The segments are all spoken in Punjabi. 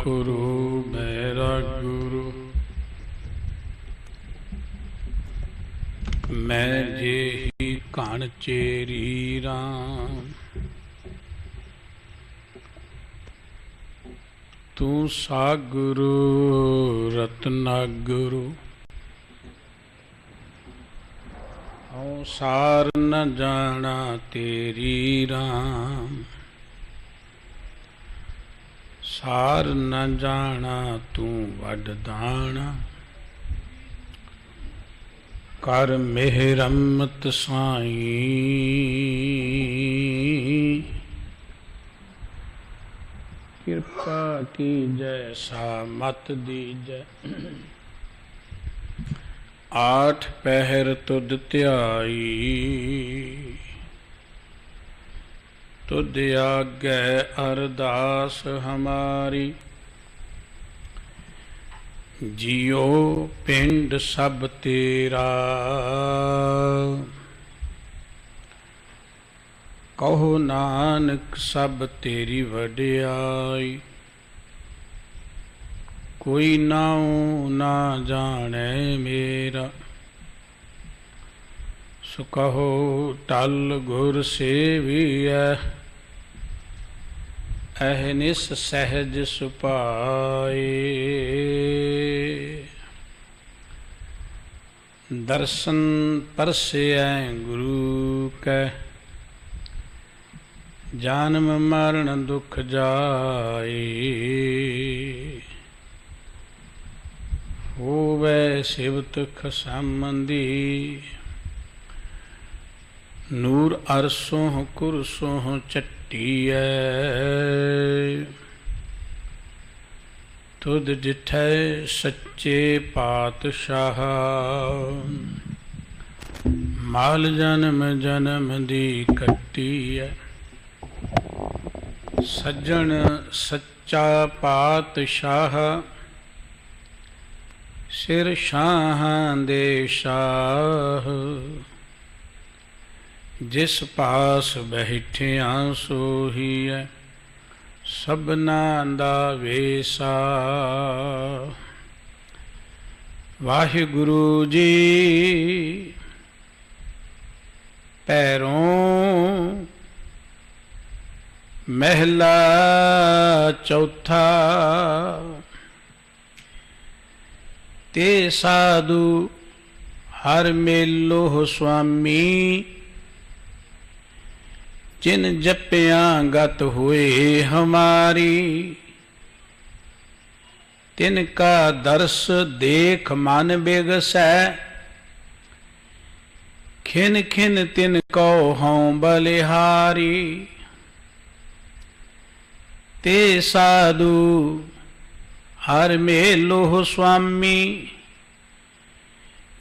ठाकुरु मेरा गुरु। मैं जेहि कण चेरी राम, तू सागुरु रत्नागुरु। हूँ सार न जाना तेरी राम, सार न जाना तू वडदाना। कर मेहर अमृत साईं, कृपा की जैसा मत दीजै। आठ पहर तुध त्याई, तुध आगे अरदास हमारी। जियो पिंड सब तेरा, कहो नानक सब तेरी वडियाई। कोई नाऊ ना जाने मेरा, सो कहो टल गुर सेविया। अहनिस सहज सुपाए, दर्शन परसै गुरु कै। जन्म मरण दुख जाए, होवै सिवत खसमंदी। नूर अरसों कुरसों चट्टीऐ, तुध डिठै सच्चे पातशाह। माल जन्म जन्म दी कट्टी है, सज्जन सच्चा पातशाह। सिर शाह दे शाह, जिस पास बैठिया सोही है सबना दा वेसा। वाहिगुरु जी पैरों महला चौथा, ते साधु हर मेलो स्वामी। जिन जपिया गत हुए हमारी, तिनका दर्श देख मन बिगसै। खिन खिन तिनको हों बलिहारी, ते साधु हर मेलो स्वामी।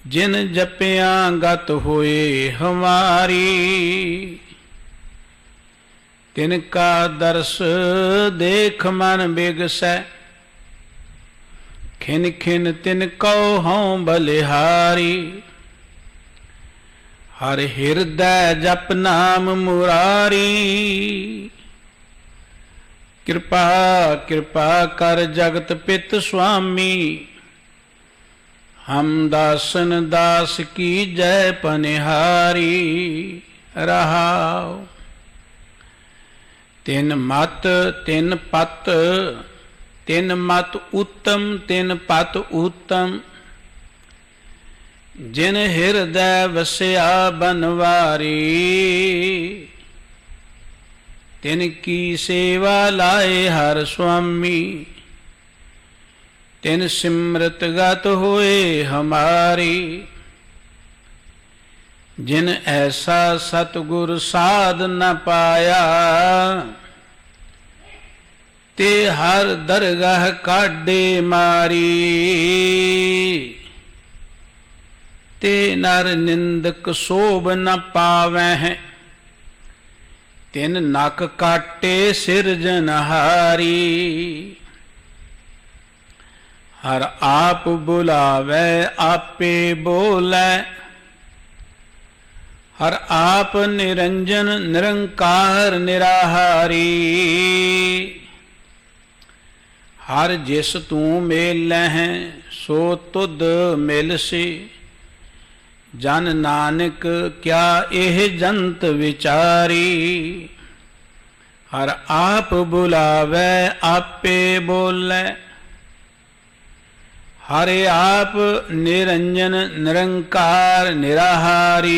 जिन जपिया गत हुए हमारी, तिनका दर्श देख मन बिगसै। खिन खिन तिनको हों बलिहारी, हर हृदय जप नाम मुरारी। कृपा कृपा कर जगत पित स्वामी, हम दासन दास की जय पनिहारी। रहाओ तिन मत तिन पत, तिन मत उत्तम तिन पत उत्तम। जिन हृदय वस्या बनवारी, तिनकी सेवा लाए हर स्वामी। तिन सिमरत गत हुए हमारी, जिन ऐसा सतगुर साध न पाया। ते हर दरगाह काढ़े मारी, ते नर निंदक शोभ न पावै। तिन नक काटे सिरजनहारी, हर आप बुलावै आपे बोलै। हर आप निरंजन निरंकार निराहारी, हर जिस तू मेल लहै सो तुद मिल से। जन नानक क्या एह जंत विचारी। हर आप बुलावै आपे बोलै। हरे आप निरंजन निरंकार निराहारी।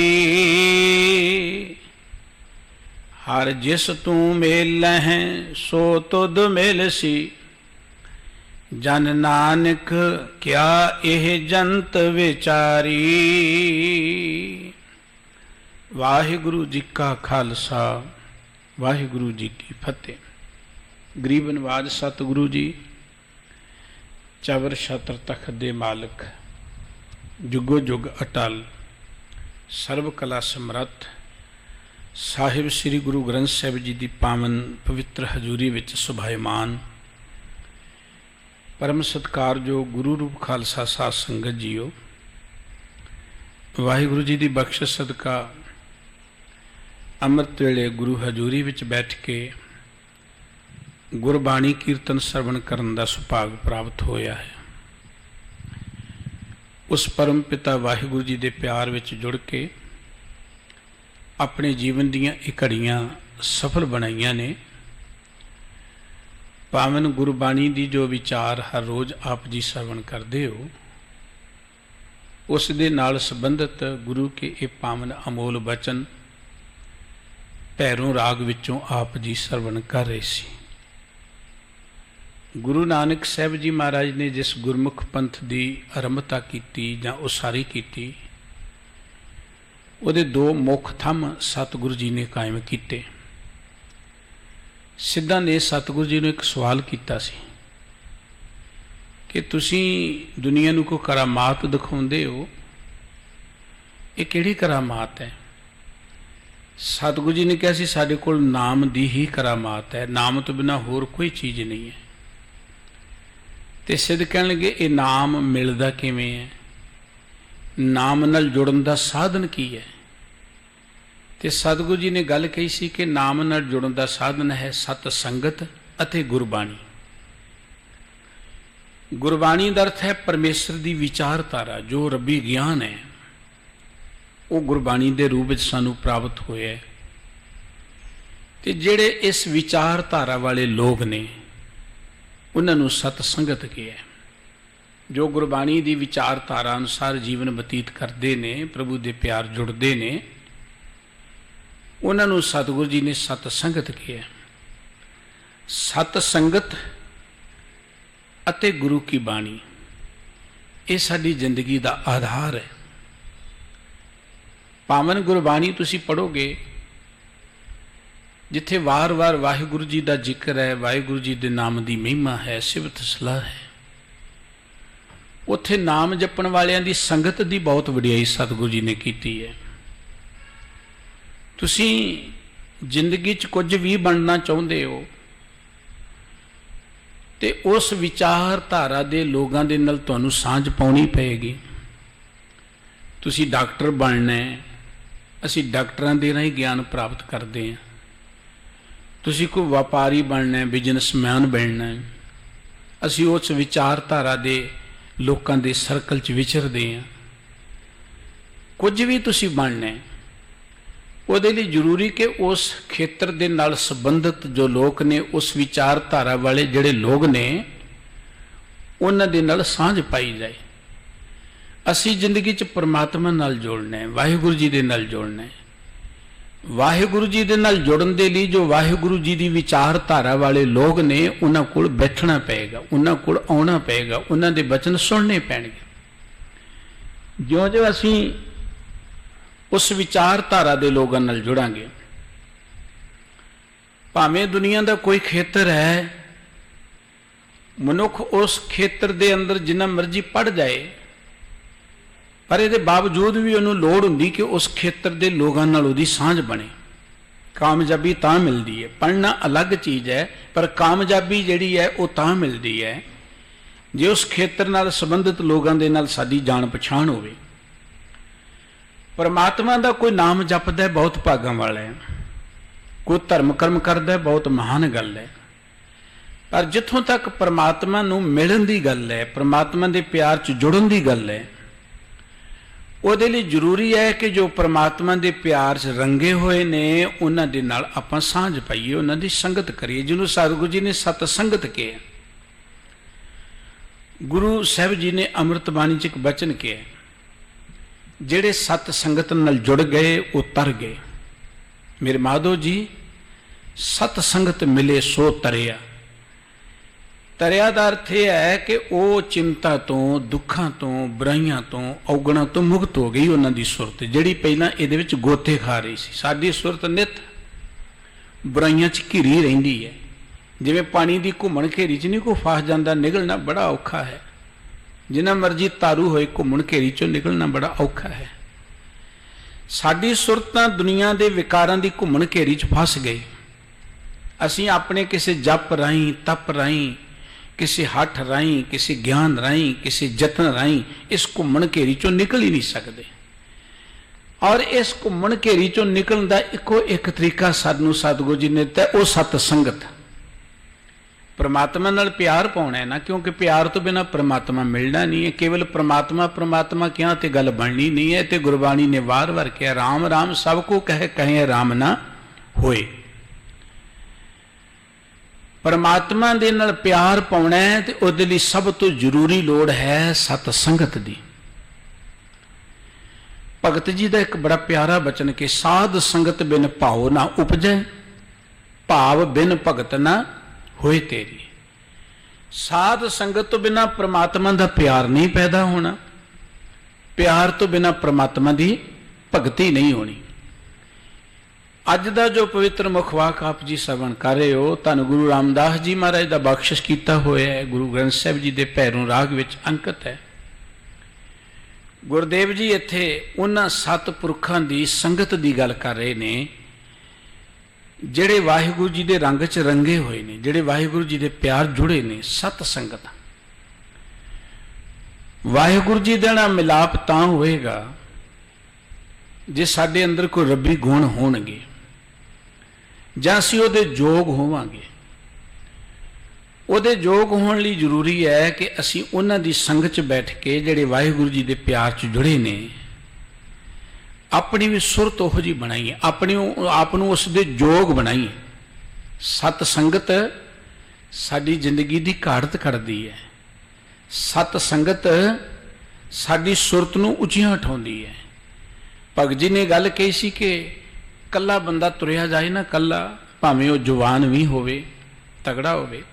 हर जिस तू मेल लहै सो तुद मिल सी। जन नानक क्या एह जंत विचारी। वाहिगुरु जी का खालसा वाहिगुरु जी की फतेह। गरीब नवाज सतगुरु जी चवर छत्र तख्त दे मालिक, जुगो जुग अटल, सर्व कला समर्थ साहिब श्री गुरु ग्रंथ साहिब जी की पावन पवित्र हजूरी विच सुभाईमान परम सत्कार जो गुरु रूप खालसा साध संगत जीओ, वाहिगुरु जी की बख्शिश सदका अमृत वेले गुरु हजूरी विच बैठ के गुरबाणी कीर्तन श्रवण करन दा सुभाग प्राप्त होया है। उस परम पिता वाहिगुरु जी दे प्यार विच जुड़ के अपने जीवन दीयां इह घड़ियां सफल बनाईयां ने। पावन गुरबाणी दी जो विचार हर रोज़ आप जी श्रवण करते हो, उस दे नाल संबंधित गुरु के ये पावन अमोल बचन भैरों राग विचों आप जी श्रवण कर रहे सी। गुरु नानक साहब जी महाराज ने जिस गुरमुख पंथ की आरंभता की जां उसारी की, उहदे दो मुख थंम सतगुरु जी ने कायम किए। सिद्धा ने सतगुरु जी ने एक सवाल किया सी कि तुसी दुनिया नूं कोई करामात दिखाउंदे हो, ये किहड़ी करामात है? सतगुरु जी ने कहा सी साडे कोल नाम दी ही करामात है, नाम तो बिना होर कोई चीज़ नहीं है। ते सिद्ध कहण लगे ये नाम मिलदा किवें है, नाम नाल जुड़न दा साधन की है? ते सतगुरु जी ने गल कही सी कि नाम नाल जुड़न दा साधन है सत संगत अते गुरबाणी। गुरबाणी दा अर्थ है परमेश्वर दी विचारधारा, जो रब्बी ज्ञान है वो गुरबाणी दे रूप विच सानू प्राप्त होया है। ते जिहड़े इस विचारधारा वाले लोग ने उन्हां नूं सत संगत कहा है। जो गुरबाणी दी विचारधारा अनुसार जीवन बतीत करते ने, प्रभु दे प्यार जुड़ते ने, उन्हां नूं सतगुरु जी ने सत संगत कहा। सत संगत अते गुरु की बाणी ये साडी जिंदगी दा आधार है। पावन गुरबाणी तुसी पढ़ोगे जिथे वार वार वाहिगुरु जी का जिक्र है, वाहिगुरु जी के नाम की महिमा है, सिफत सलाह है, उत्थे नाम जपण वालियां दी संगत की बहुत वडियाई सतगुरु जी ने की है। तुसी जिंदगी च कुछ भी बनना चाहते हो तो उस विचारधारा के लोगों के नाल तुहानूं सांझ पाउणी पेगी। तुसी डॉक्टर बनना है, असी डॉक्टरां दे राहीं ज्ञान प्राप्त करते हैं। तुसी कोई व्यापारी बनना है, बिजनेसमैन बनना है, असी उस विचारधारा दे लोकां दे सर्कल च विचरदे हैं। कुछ भी तुसी बनना है, उहदे लई जरूरी कि उस खेत्र दे नाल संबंधित जो लोग ने, उस विचारधारा वाले जिहड़े लोग ने, उन्हां दे नाल सांझ पाई जाए। असी जिंदगी च परमात्मा नाल जोड़ना है, वाहिगुरु जी दे नाल जोड़ना है। वाहिगुरु जी दे नाल जुड़न दे लई जो वाहिगुरु जी दी विचारधारा वाले लोग ने, उन्हां कोल बैठना पेगा, उन्हां कोल आउणा पेगा, उन्हां दे वचन सुनने पैणगे। ज्यों-ज्यों असी उस विचारधारा दे लोगों नाल जुड़ांगे, भावें दुनिया दा कोई खेत्र है, मनुख उस खेत्र दे अंदर जिन्ना मर्जी पढ़ जाए, पर ये बावजूद भी उन्होंने लोड़ होंदी कि उस खेत्र के लोगों नाल उहदी सांझ बने। कामयाबी तां मिलती है, पढ़ना अलग चीज़ है, पर कामयाबी जिहड़ी है वो तां मिलती है जे उस खेत्र नाल संबंधित लोगों के नाल साडी जान पछाण होवे। परमात्मा का कोई नाम जपदा है, बहुत भागां वाला है। कोई धर्म कर्म करदा है, बहुत महान गल है। पर जिथों तक परमात्मा नूं मिलण दी गल है, परमात्मा दे प्यार च जुड़न दी गल है, ਉਹਦੇ ਲਈ ਜ਼ਰੂਰੀ ਹੈ कि जो परमात्मा ਦੇ ਪਿਆਰ 'ਚ ਰੰਗੇ ਹੋਏ ਨੇ ਉਹਨਾਂ ਦੇ ਨਾਲ ਆਪਾਂ ਸਾਂਝ ਪਾਈਏ, ਉਹਨਾਂ ਦੀ ਸੰਗਤ ਕਰੀਏ, ਜਿਹਨੂੰ ਸਤਿਗੁਰੂ ਜੀ ਨੇ ਸਤ ਸੰਗਤ ਕਿਹਾ। ਗੁਰੂ ਸਾਹਿਬ ਜੀ ਨੇ ਅੰਮ੍ਰਿਤ ਬਾਣੀ 'ਚ ਇੱਕ ਬਚਨ ਕਿਹਾ, ਜਿਹੜੇ ਸਤ ਸੰਗਤ ਨਾਲ ਜੁੜ ਗਏ ਉਹ ਤਰ ਗਏ। ਮੇਰੇ ਮਾਧੋ ਜੀ, ਸਤ ਸੰਗਤ ਮਿਲੇ ਸੋ ਤਰਿਆ। ਤਰਿਆ ਦਾ ਅਰਥ ਇਹ ਹੈ ਕਿ ਉਹ ਚਿੰਤਾ ਤੋਂ, ਦੁੱਖਾਂ ਤੋਂ, ਬੁਰਾਈਆਂ ਤੋਂ, ਔਗਣਾਂ ਤੋਂ ਮੁਕਤ ਹੋ ਗਈ। ਉਹਨਾਂ ਦੀ ਸੁਰਤ ਜਿਹੜੀ ਪਹਿਲਾਂ ਇਹਦੇ ਵਿੱਚ ਗੋਤੇ ਖਾ ਰਹੀ ਸੀ, ਸਾਡੀ ਸੁਰਤ ਨਿਤ ਬੁਰਾਈਆਂ 'ਚ ਘਿਰੀ ਰਹਿੰਦੀ ਹੈ। ਜਿਵੇਂ ਪਾਣੀ ਦੀ ਘੁੰਮਣ ਘੇਰੀ 'ਚ ਨਹੀਂ ਕੋਈ ਫਸ ਜਾਂਦਾ, ਨਿਕਲਣਾ ਬੜਾ ਔਖਾ ਹੈ। ਜਿੰਨਾ ਮਰਜ਼ੀ ਤਾਰੂ ਹੋਏ, ਘੁੰਮਣ ਘੇਰੀ 'ਚੋਂ ਨਿਕਲਣਾ ਬੜਾ ਔਖਾ ਹੈ। ਸਾਡੀ ਸੁਰਤ ਤਾਂ ਦੁਨੀਆ ਦੇ ਵਿਕਾਰਾਂ ਦੀ ਘੁੰਮਣ ਘੇਰੀ 'ਚ ਫਸ ਗਈ। ਅਸੀਂ ਆਪਣੇ ਕਿਸੇ ਜਪ ਰਾਹੀਂ, ਤਪ ਰਾਹੀਂ, ਕਿਸੇ ਹੱਠ ਰਾਹੀਂ, ਕਿਸੇ ਗਿਆਨ ਰਾਹੀਂ, ਕਿਸੇ ਯਤਨ ਰਾਹੀਂ ਇਸ ਘੁੰਮਣ ਘੇਰੀ 'ਚੋਂ ਨਿਕਲ ਹੀ ਨਹੀਂ ਸਕਦੇ। ਔਰ ਇਸ ਘੁੰਮਣ ਘੇਰੀ 'ਚੋਂ ਨਿਕਲਣ ਦਾ ਇੱਕੋ ਇੱਕ ਤਰੀਕਾ ਸਾਨੂੰ ਸਤਿਗੁਰੂ ਜੀ ਨੇ ਦਿੱਤਾ, ਉਹ ਸਤ ਸੰਗਤ। परमात्मा नाल प्यार पाउणा है ना, क्योंकि प्यार तो बिना परमात्मा मिलना नहीं है। केवल परमात्मा परमात्मा क्या तो गल बननी नहीं है। तो गुरबाणी ने वार वार कहा, राम राम सब को कहे, कहे राम ना होए। परमात्मा दे नाल प्यार पाउणा है तो उहदे लई सब तो जरूरी लोड़ है सत संगत दी। भगत जी का एक बड़ा प्यारा बचन कि साध संगत बिन भाव ना उपजै, भाव बिन भगत ना होए तेरी। साध संगत तो बिना परमात्मा का प्यार नहीं पैदा होना, प्यार तो बिना परमात्मा की भगती नहीं होनी। अज का जो पवित्र मुखवाक आप जी श्रवण कर रहे हो, धन गुरु रामदास जी महाराज का बख्शिश किया हुआ है, गुरु ग्रंथ साहिब जी के भैरों राग विच अंकित है। गुरुदेव जी इत्थे उन्हां सतपुरखां दी संगत की गल कर रहे ने ਜਿਹੜੇ ਵਾਹਿਗੁਰੂ जी के रंग च रंगे हुए ने, ਜਿਹੜੇ वाहिगुरु जी के प्यार जुड़े ने। सत संगत वाहिगुरु जी दे नाल मिलाप तां होएगा जे साडे अंदर कोई रब्बी गुण होणगे जां असीं उहदे जोग होवांगे। उहदे जोग होण लई जरूरी है कि असीं उन्हां दी संगत च बैठ के ਜਿਹੜੇ वाहिगुरु जी के प्यार च जुड़े ने अपनी भी सुरत उहो जी बनाइए, अपनी आपनूं उस दे जोग बनाइए। सत संगत साडी जिंदगी दी घाड़त कढ़दी है। सत संगत साडी सुरत नूं उचियां उठाउंदी है। भगत जी ने गल कही सी कि कल्ला बंदा तुरिया जाए ना, कल्ला भावें वो जवान भी होवे, तगड़ा होवे,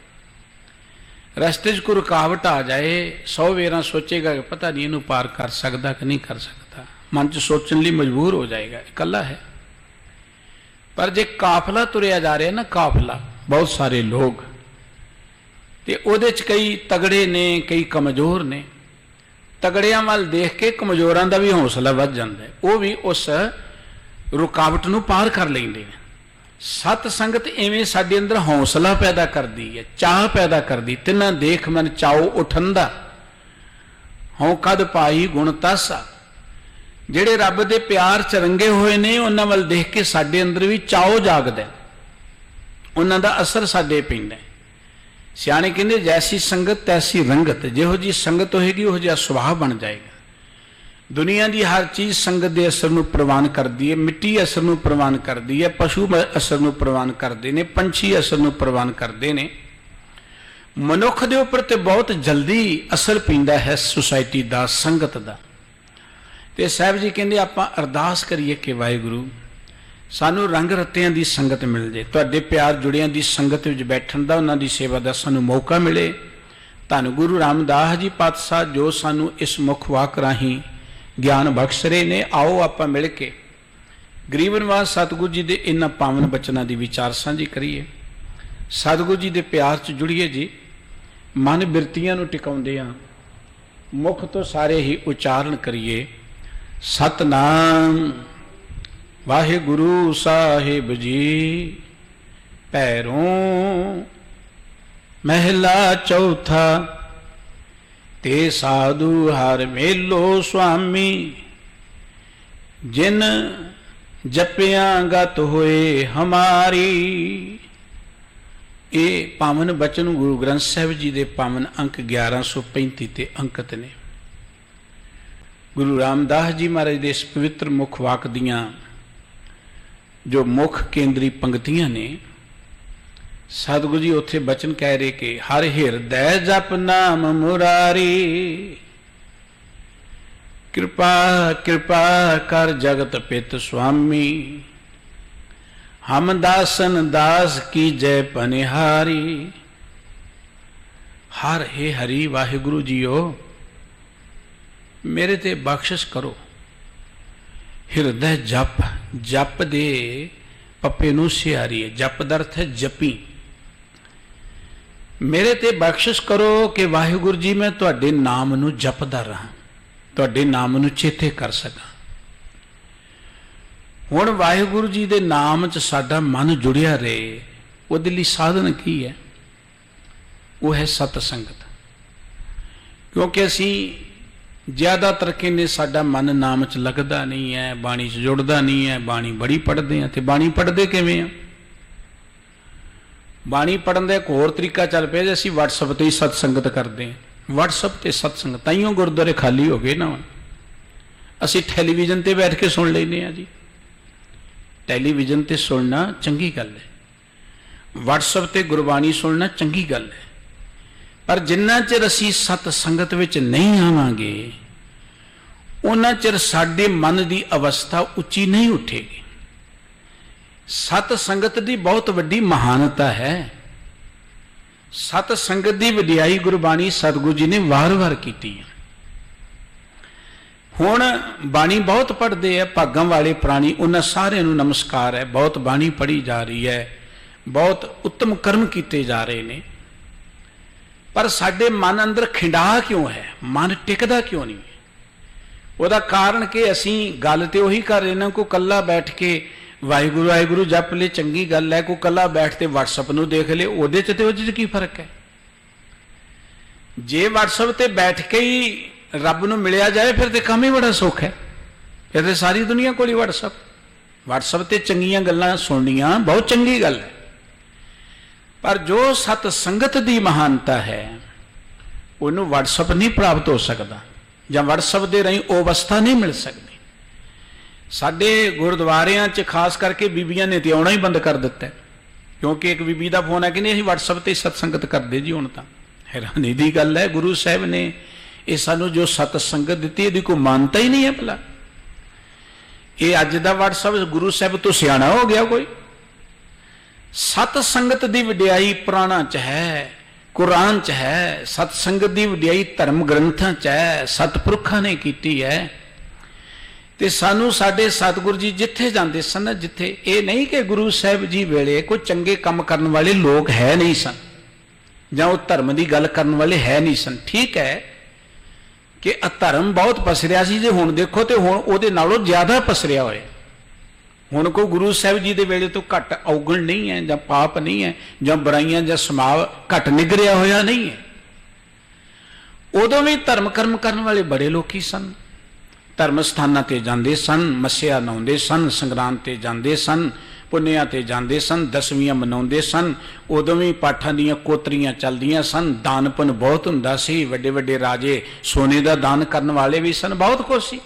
रस्ते च कोई रुकावट आ जाए 100 वेरा सोचेगा कि पता नहीं इनू पार कर सकता कि नहीं कर सकता, मन च सोचने लिए मजबूर हो जाएगा, इकल्ला है। पर जे काफिला तुरिया जा रहा है ना, काफिला बहुत सारे लोग, तो उहदे च कई तगड़े ने, कई कमजोर ने। तगड़ियां वाल देख के कमजोरां दा भी हौसला वध जांदा है, वो भी उस रुकावट नूं पार कर लैंदे ने। सत संगत इवें साडे अंदर हौसला पैदा करदी है, चाह पैदा करदी। तिन्हां देख मन चाओ उठंदा, हों कद पाई गुण तासा। ਜਿਹੜੇ ਰੱਬ ਦੇ ਪਿਆਰ ਚ ਰੰਗੇ ਹੋਏ ਨੇ ਉਹਨਾਂ ਵੱਲ ਦੇਖ ਕੇ ਸਾਡੇ ਅੰਦਰ ਵੀ ਚਾਓ ਜਾਗਦਾ, ਉਹਨਾਂ ਦਾ ਅਸਰ ਸਾਡੇ ਪੈਂਦਾ। ਸਿਆਣੇ ਕਹਿੰਦੇ ਜੈਸੀ ਸੰਗਤ ਤੈਸੀ ਰੰਗਤ, ਜਿਹੋ ਜੀ ਸੰਗਤ ਹੋਏਗੀ ਉਹੋ ਜਿਹਾ ਸੁਭਾਅ ਬਣ ਜਾਏਗਾ। ਦੁਨੀਆ ਦੀ ਹਰ ਚੀਜ਼ ਸੰਗਤ ਦੇ ਅਸਰ ਨੂੰ ਪ੍ਰਵਾਨ ਕਰਦੀ ਹੈ। ਮਿੱਟੀ ਅਸਰ ਨੂੰ ਪ੍ਰਵਾਨ ਕਰਦੀ ਹੈ, ਪਸ਼ੂ ਅਸਰ ਨੂੰ ਪ੍ਰਵਾਨ ਕਰਦੇ ਨੇ, ਪੰਛੀ ਅਸਰ ਨੂੰ ਪ੍ਰਵਾਨ ਕਰਦੇ ਨੇ। ਮਨੁੱਖ ਦੇ ਉੱਪਰ ਤੇ ਬਹੁਤ ਜਲਦੀ ਅਸਰ ਪੈਂਦਾ ਹੈ ਸੁਸਾਇਟੀ ਦਾ, ਸੰਗਤ ਦਾ। ਤੇ ਸਾਹਿਬ ਜੀ ਕਹਿੰਦੇ ਆਪਾਂ ਅਰਦਾਸ ਕਰੀਏ ਕਿ ਵਾਹਿਗੁਰੂ ਸਾਨੂੰ ਰੰਗ ਰਤਿਆਂ ਦੀ ਸੰਗਤ ਮਿਲ ਜੇ, ਤੁਹਾਡੇ ਪਿਆਰ ਜੁੜਿਆਂ ਦੀ ਸੰਗਤ ਵਿੱਚ ਬੈਠਣ ਦਾ, ਉਹਨਾਂ ਦੀ ਸੇਵਾ ਦਾ ਸਾਨੂੰ ਮੌਕਾ ਮਿਲੇ। ਧੰਨ ਗੁਰੂ ਰਾਮਦਾਸ ਜੀ ਪਾਤਸ਼ਾਹ ਜੋ ਸਾਨੂੰ ਇਸ ਮੁੱਖ ਵਾਕ ਰਾਹੀਂ ਗਿਆਨ ਬਖਸ਼ ਰਹੇ ਨੇ, ਆਓ ਆਪਾਂ ਮਿਲ ਕੇ ਗਰੀਬ ਨਿਵਾਸ ਸਤਿਗੁਰੂ ਜੀ ਦੇ ਇਹਨਾਂ ਪਾਵਨ ਬਚਨਾਂ ਦੀ ਵਿਚਾਰ ਸਾਂਝੀ ਕਰੀਏ। ਸਤਿਗੁਰੂ ਜੀ ਦੇ ਪਿਆਰ 'ਚ ਜੁੜੀਏ ਜੀ। ਮਨ ਬਿਰਤੀਆਂ ਨੂੰ ਟਿਕਾਉਂਦੇ ਹਾਂ, ਮੁਖ ਤੋਂ ਸਾਰੇ ਹੀ ਉਚਾਰਨ ਕਰੀਏ सतनाम वाहिगुरु साहिब जी। पैरों महला चौथा ते साधु हर मेलो स्वामी, जिन जपियां गत होए हमारी। ये पावन बचन गुरु ग्रंथ साहिब जी के पावन अंक 1135 ते अंकित ने। गुरु रामदास जी महाराज के इस पवित्र मुख वाक दियां जो मुख केंद्री पंक्तियां ने, सतगुरु जी उत्थे बचन कह रहे कि हर हिरदय जप नाम मुरारी, कृपा कृपा कर जगत पित स्वामी, हम दासन दास की जय पनिहारी। हर हे हरि वाहिगुरु जीओ मेरे ते बख्शिश करो। हिरदय जप, जप दे पप्पे नूं सियारी है, जप दा अर्थ है जपी। मेरे ते बख्शिश करो कि वाहिगुरु जी मैं तुहाडे नाम नूं जपदा रहा, तुहाडे नाम नूं चेते कर सकां। हुण वाहिगुरु जी दे नाम च साडा मन जुड़िया रहे, उहदे लई साधन की है? वो है सत संगत। क्योंकि असी ज़्यादातर कहने साडा मन नाम च लगदा नहीं है, बाणी च जुड़दा नहीं है। बाणी बड़ी पढ़ते हैं, तो बाणी पढ़ते किवें आ? बाणी पढ़न का एक होर तरीका चल पिया जी, असीं WhatsApp ते ही सतसंगत करते हैं। WhatsApp ते सतसंगत ताइयों गुरुद्वारे खाली हो गए ना। असीं टैलीविजन ते बैठ के सुन लैंदे आ जी। टैलीविजन ते सुनना चंगी गल है, WhatsApp ते गुरबाणी सुनना चंगी गल है, पर जिन्ना चिर असीं सतसंगत विच नहीं आवांगे उन्ना चिर साडे मन की अवस्था उच्ची नहीं उठेगी। सतसंगत की बहुत वड्डी महानता है। सतसंगत की वडियाई गुरबाणी सतगुरु जी ने वार वार की है। हुण बाणी बहुत पढ़ते हैं भागां वाले प्राणी, उन्हें सारे नूं नमस्कार है। बहुत बाणी पढ़ी जा रही है, बहुत उत्तम कर्म किए जा रहे हैं, पर साडे मन अंदर खिंडा क्यों है? मन टिकदा क्यों नहीं है? उसदा कारण कि असीं गल ते उही कर रहे ना, को कल्ला बैठ के वाहिगुरू वाहिगुरू जप ले चंगी गल है, को कल्ला बैठ के WhatsApp नूं देख ले, उहदे च ते उहदे च की फर्क है? जे WhatsApp ते बैठ के ही रब नूं मिलिया जाए फिर तो काम ही बड़ा सुख है। फिर तो सारी दुनिया कोल ही WhatsApp ते चंगियां गल्लां सुननियां बहुत चंगी गल है, पर जो सतसंगत की महानता है उन्होंने WhatsApp नहीं प्राप्त हो सकता, या WhatsApp के राही वो अवस्था नहीं मिल सकती। साडे गुरुद्वारियां च खास करके बीबियां ने तो आउणा ही बंद कर दिता है, क्योंकि एक बीबी का फोन है कि नहीं असीं WhatsApp ते सतसंगत करते जी। हुण तां हैरानी की गल है, गुरु साहब ने ये सानू जो सतसंगत दी यदि कोई मानता ही नहीं है। भला ये अज का WhatsApp गुरु साहब तो सियाणा हो गया कोई? सतसंगत की वडियाई पुराणा च है, कुरान च है, सतसंगत की वडियाई धर्म ग्रंथां च है, सतपुरखां ने की है। ते सानू साडे सतगुरु जी जिथे जाते सन, जिथे ये नहीं कि गुरु साहब जी वेले कोई चंगे काम करने वाले लोग है नहीं सन, जां वो धर्म की गल करने वाले है नहीं सन। ठीक है कि अधर्म बहुत पसरिया सी, जे हुण देखो तो हुण उहदे नालों ज्यादा पसरिया होया। हुण कोई गुरु साहब जी दे वेले तो घट अवगुण नहीं है, जां पाप नहीं है, जां बुराइयां जां समाव घट निगरिया होया नहीं है। उदों भी धर्म कर्म करने वाले बड़े लोग सन। धर्म स्थानां ते जांदे सन, मस्सिया नहाउंदे सन, संगरांद ते जांदे सन, पुन्निया ते जांदे सन, दसवीं मनाउंदे सन। उदों भी पाठां दीयां कोतरियां चलदियां सन, दान पुन बहुत हुंदा सी, वड्डे वड्डे राजे सोने का दान करने वाले भी सन, बहुत कुछ सी।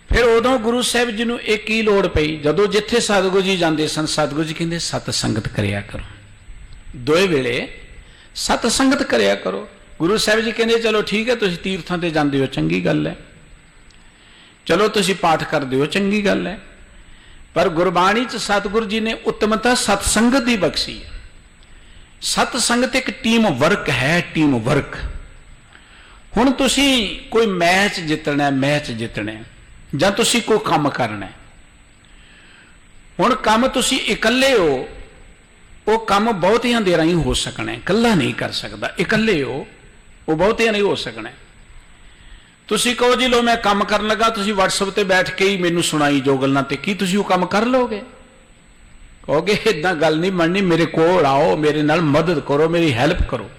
फिर उदों गुरु साहब जी नूं एक ही लोड़ पई, जदों जिथे सतगुरु जी जांदे सन, सतगुरु जी कहंदे सतसंगत करिया करो, दोए वेले सतसंगत करिया करो। गुरु साहब जी कहंदे चलो ठीक है, तुसीं तीर्थां ते जांदे हो चंगी गल है, चलो तुसीं पाठ करदे हो चंगी गल है, पर गुरबाणी च सतगुरु जी ने उत्तमता सतसंगत की बख्शी है। सतसंगत एक टीम वर्क है, टीम वर्क। हुण तुसीं कोई मैच जितना, मैच जितना, जां तुसीं कोई काम करना, हुण काम तुसीं इकल्ले हो, वो काम बहुतियां दे राही हो सकना है, कल्ला नहीं कर सकता। इकल्ले हो वो बहुतियां नहीं हो सकना। तुसीं कहो जी लो मैं काम करन लगा, तुसीं WhatsApp ते बैठ के ही मैनू सुनाई जो गल्लां, ते की तुसीं वो काम कर लोगे? कहोगे इदां गल नहीं बननी, मेरे कोल आओ, मेरे नाल मदद करो, मेरी हैल्प करो।